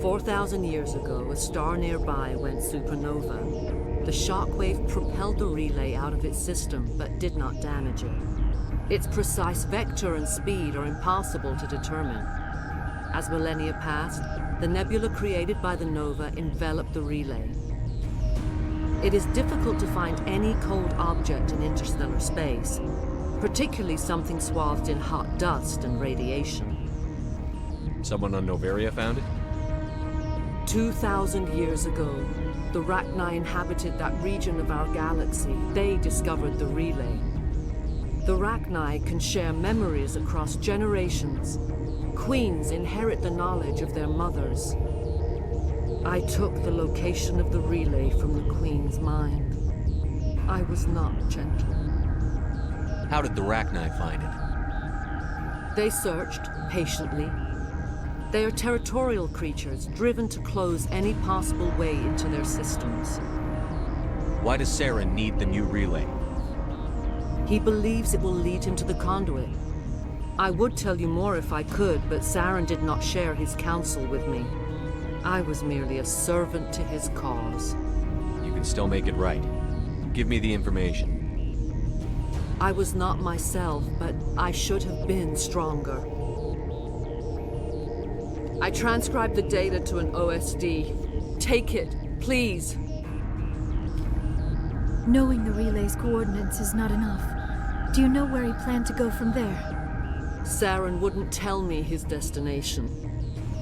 4,000 years ago, a star nearby went supernova. The shockwave propelled the relay out of its system, but did not damage it. Its precise vector and speed are impossible to determine. As millennia passed, the nebula created by the nova enveloped the relay. It is difficult to find any cold object in interstellar space, particularly something swathed in hot dust and radiation. Someone on Noveria found it? 2,000 years ago, the Rachni inhabited that region of our galaxy. They discovered the relay. The Rachni can share memories across generations. Queens inherit the knowledge of their mothers. I took the location of the relay from the Queen's mind. I was not gentle. How did the Rachni find it? They searched, patiently. They are territorial creatures, driven to close any possible way into their systems. Why does Saren need the Mu relay? He believes it will lead him to the conduit. I would tell you more if I could, but Saren did not share his counsel with me. I was merely a servant to his cause. You can still make it right. Give me the information. I was not myself, but I should have been stronger. I transcribed the data to an OSD. Take it, please. Knowing the relay's coordinates is not enough. Do you know where he planned to go from there? Saren wouldn't tell me his destination.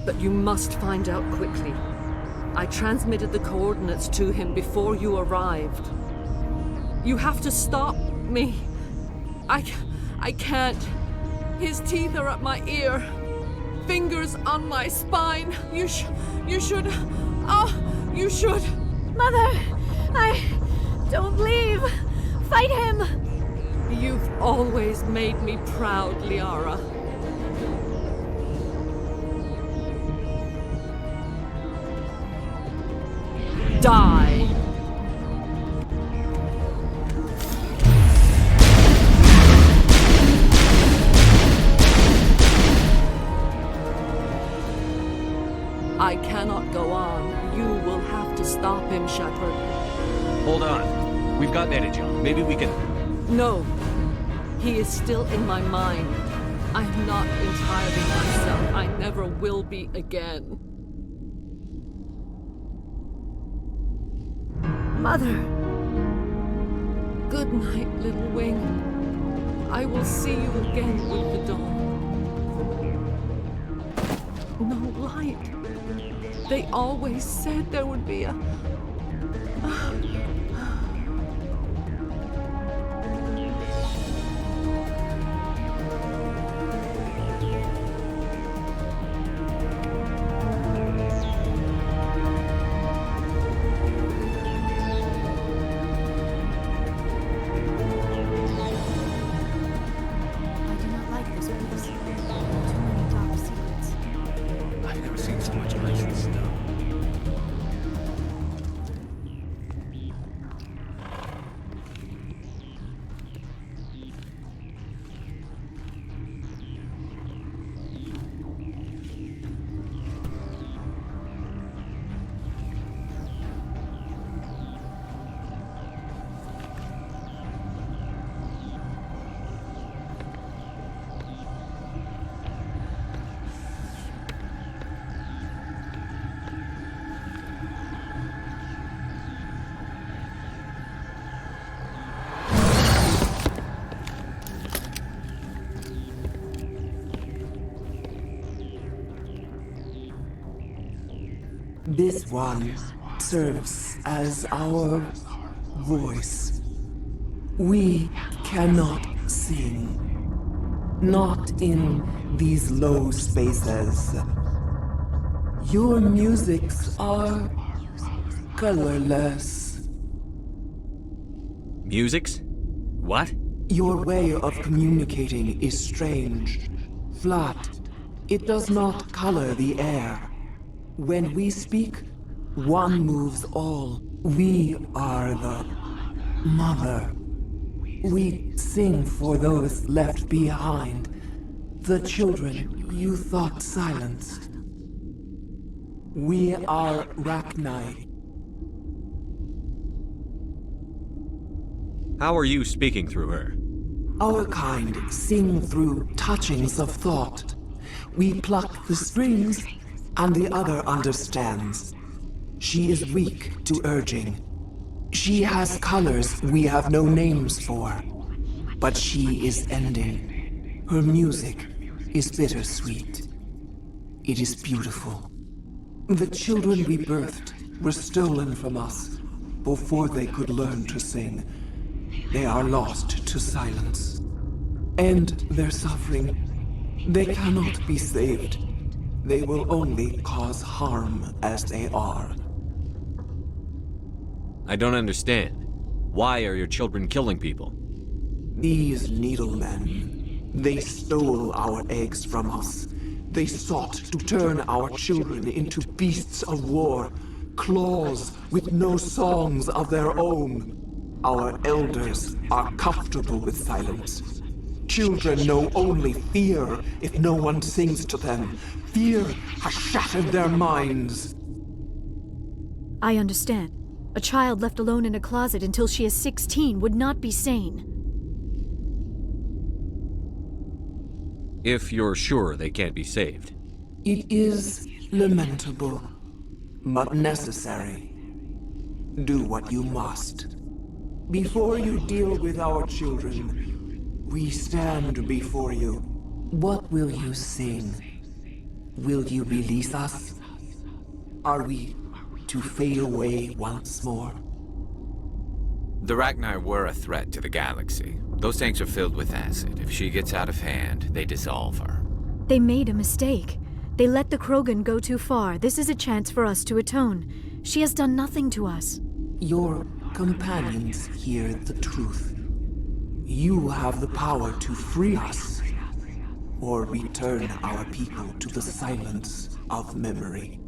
But you must find out quickly. I transmitted the coordinates to him before you arrived. You have to stop me. I can't. His teeth are at my ear. Fingers on my spine. You should. You should. Mother! Don't leave! Fight him! You've always made me proud, Liara. Die! I cannot go on. You will have to stop him, Shepard. Hold on. We've got energy. Maybe we can... No. He is still in my mind. I am not entirely myself. I never will be again. Mother! Good night, little wing. I will see you again with the dawn. No light. They always said there would be a... I've never seen so much ice and snow. This one serves as our voice. We cannot sing. Not in these low spaces. Your musics are colorless. Musics? What? Your way of communicating is strange. Flat. It does not color the air. When we speak, one moves all. We are the mother. We sing for those left behind. The children you thought silenced. We are Rachni. How are you speaking through her? Our kind sing through touchings of thought. We pluck the strings, and the other understands. She is weak to urging. She has colors we have no names for. But she is ending. Her music is bittersweet. It is beautiful. The children we birthed were stolen from us before they could learn to sing. They are lost to silence. End their suffering. They cannot be saved. They will only cause harm as they are. I don't understand. Why are your children killing people? These needlemen, they stole our eggs from us. They sought to turn our children into beasts of war, claws with no songs of their own. Our elders are comfortable with silence. Children know only fear if no one sings to them. Fear has shattered their minds. I understand. A child left alone in a closet until she is 16 would not be sane. If you're sure they can't be saved. It is lamentable, but necessary. Do what you must. Before you deal with our children, we stand before you. What will you sing? Will you release us? Are we to fade away once more? The Rachni were a threat to the galaxy. Those tanks are filled with acid. If she gets out of hand, they dissolve her. They made a mistake. They let the Krogan go too far. This is a chance for us to atone. She has done nothing to us. Your companions hear the truth. You have the power to free us, or return our people to the silence of memory.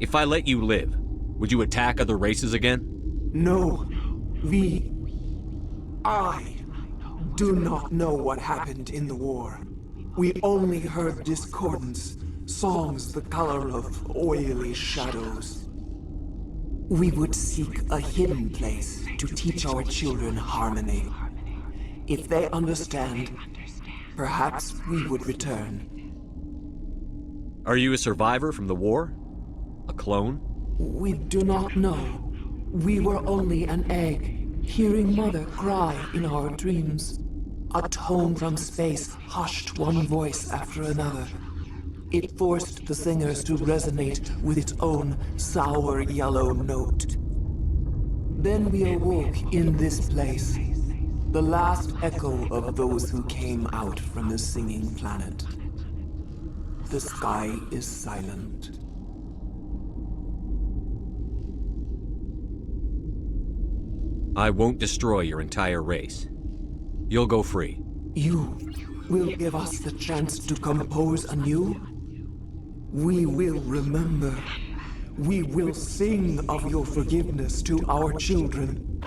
If I let you live, would you attack other races again? No. I do not know what happened in the war. We only heard discordance, songs the color of oily shadows. We would seek a hidden place to teach our children harmony. If they understand, perhaps we would return. Are you a survivor from the war? A clone? We do not know. We were only an egg, hearing Mother cry in our dreams. A tone from space hushed one voice after another. It forced the singers to resonate with its own sour yellow note. Then we awoke in this place, the last echo of those who came out from the singing planet. The sky is silent. I won't destroy your entire race. You'll go free. You will give us the chance to compose anew? We will remember. We will sing of your forgiveness to our children.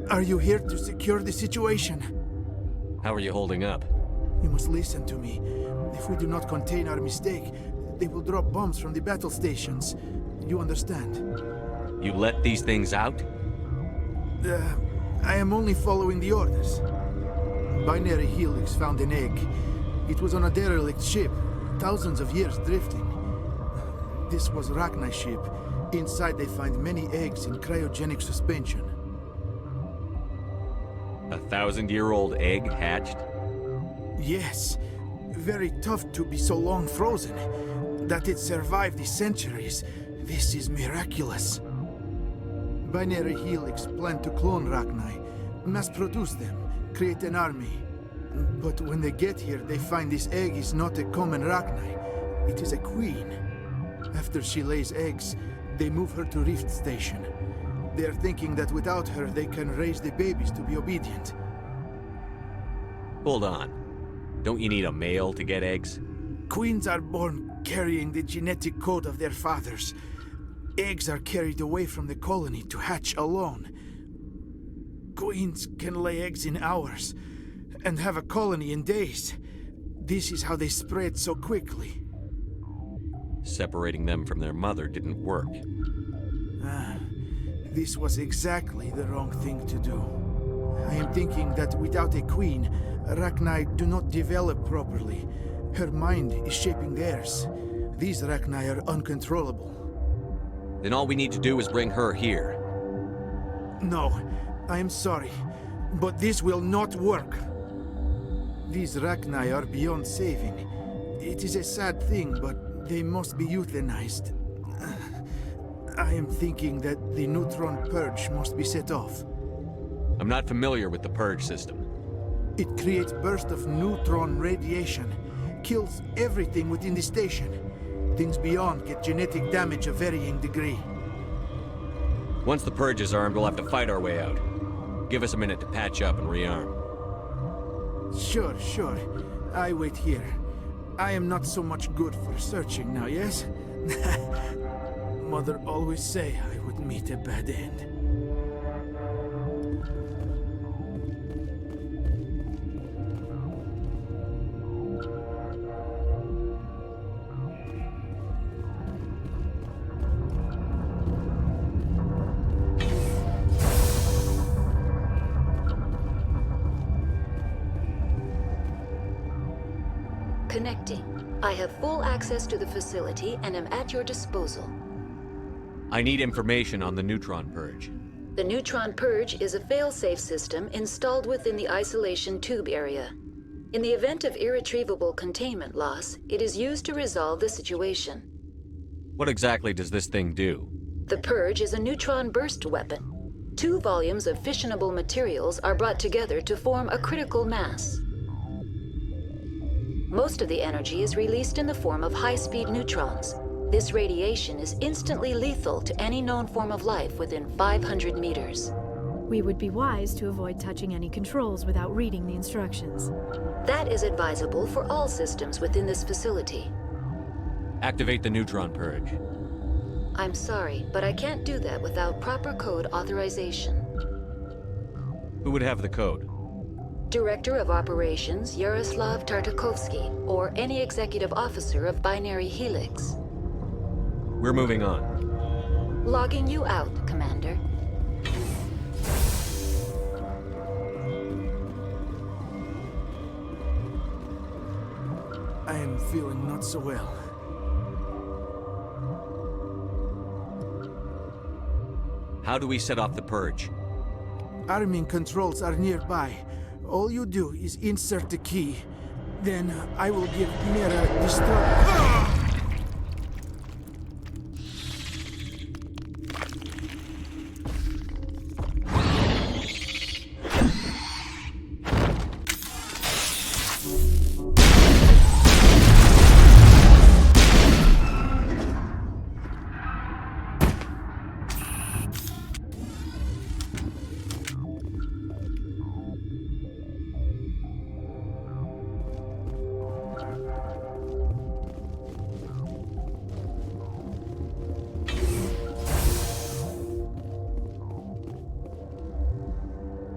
Are you here to secure the situation? How are you holding up? You must listen to me. If we do not contain our mistake, they will drop bombs from the battle stations. You understand? You let these things out? I am only following the orders. Binary Helix found an egg. It was on a derelict ship, thousands of years drifting. This was Rachni's ship. Inside they find many eggs in cryogenic suspension. 1,000-year-old egg hatched? Yes. Very tough to be so long frozen. That it survived the centuries. This is miraculous. Binary Helix planned to clone Rachni, mass produce them, create an army. But when they get here, they find this egg is not a common Rachni. It is a queen. After she lays eggs, they move her to Rift Station. They are thinking that without her, they can raise the babies to be obedient. Hold on. Don't you need a male to get eggs? Queens are born carrying the genetic code of their fathers. Eggs are carried away from the colony to hatch alone. Queens can lay eggs in hours and have a colony in days. This is how they spread so quickly. Separating them from their mother didn't work. This was exactly the wrong thing to do. I am thinking that without a queen, Rachni do not develop properly. Her mind is shaping theirs. These Rachni are uncontrollable. Then all we need to do is bring her here. No, I am sorry, but this will not work. These Rachni are beyond saving. It is a sad thing, but they must be euthanized. I am thinking that the neutron purge must be set off. I'm not familiar with the purge system. It creates bursts of neutron radiation, kills everything within the station. Things beyond get genetic damage of varying degree. Once the purge is armed, we'll have to fight our way out. Give us a minute to patch up and rearm. Sure. I wait here. I am not so much good for searching now, yes? Mother always say I would meet a bad end. Connecting. I have full access to the facility and am at your disposal. I need information on the neutron purge. The neutron purge is a fail-safe system installed within the isolation tube area. In the event of irretrievable containment loss, it is used to resolve the situation. What exactly does this thing do? The purge is a neutron burst weapon. 2 volumes of fissionable materials are brought together to form a critical mass. Most of the energy is released in the form of high-speed neutrons. This radiation is instantly lethal to any known form of life within 500 meters. We would be wise to avoid touching any controls without reading the instructions. That is advisable for all systems within this facility. Activate the neutron purge. I'm sorry, but I can't do that without proper code authorization. Who would have the code? Director of Operations Yaroslav Tartakovsky, or any executive officer of Binary Helix. We're moving on. Logging you out, Commander. I am feeling not so well. How do we set off the purge? Arming controls are nearby. All you do is insert the key. Then I will give Mira destruct.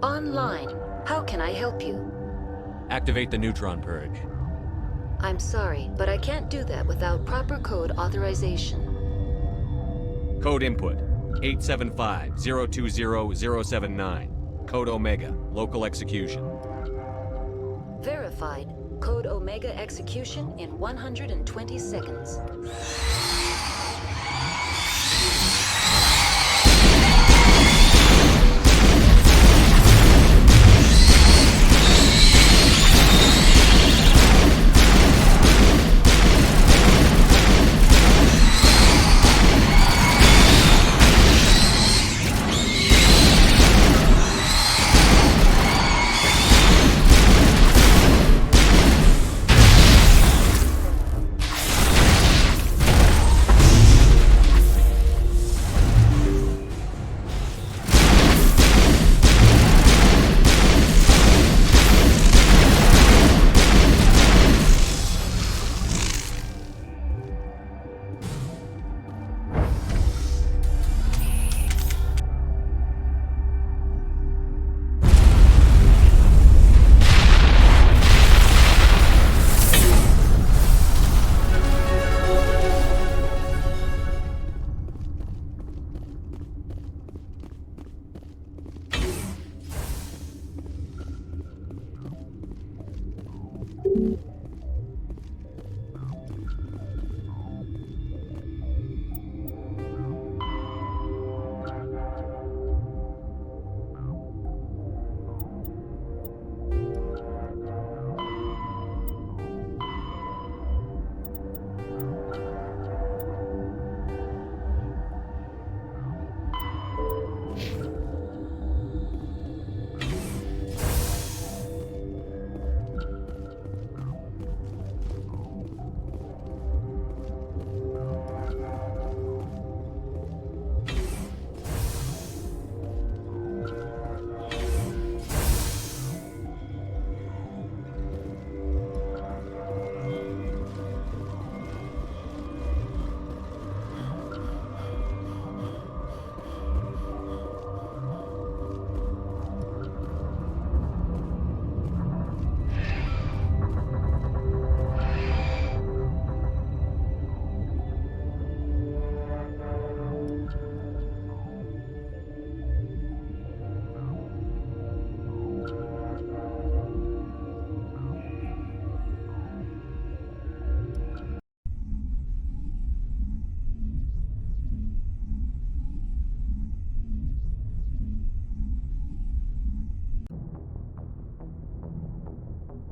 Online. How can I help you? Activate the neutron purge. I'm sorry, but I can't do that without proper code authorization. Code input 875-020-079. Code Omega. Local execution. Verified. Code Omega execution in 120 seconds.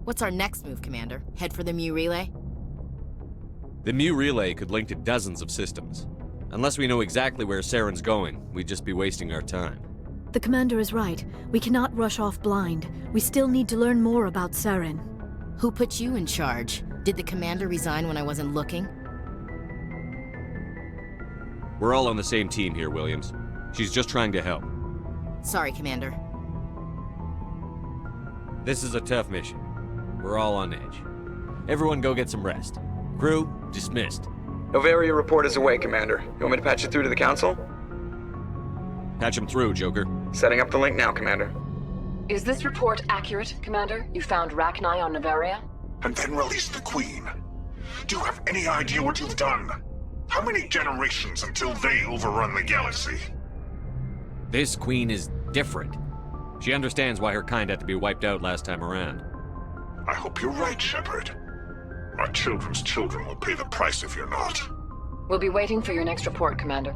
What's our next move, Commander? Head for the Mu relay? The Mu relay could link to dozens of systems. Unless we know exactly where Saren's going, we'd just be wasting our time. The commander is right. We cannot rush off blind. We still need to learn more about Saren. Who put you in charge? Did the commander resign when I wasn't looking? We're all on the same team here, Williams. She's just trying to help. Sorry, Commander. This is a tough mission. We're all on edge. Everyone go get some rest. Crew, dismissed. Noveria report is away, Commander. You want me to patch it through to the Council? Patch him through, Joker. Setting up the link now, Commander. Is this report accurate, Commander? You found Rachni on Noveria? And then released the Queen. Do you have any idea what you've done? How many generations until they overrun the galaxy? This Queen is different. She understands why her kind had to be wiped out last time around. I hope you're right, Shepard. My children's children will pay the price if you're not. We'll be waiting for your next report, Commander.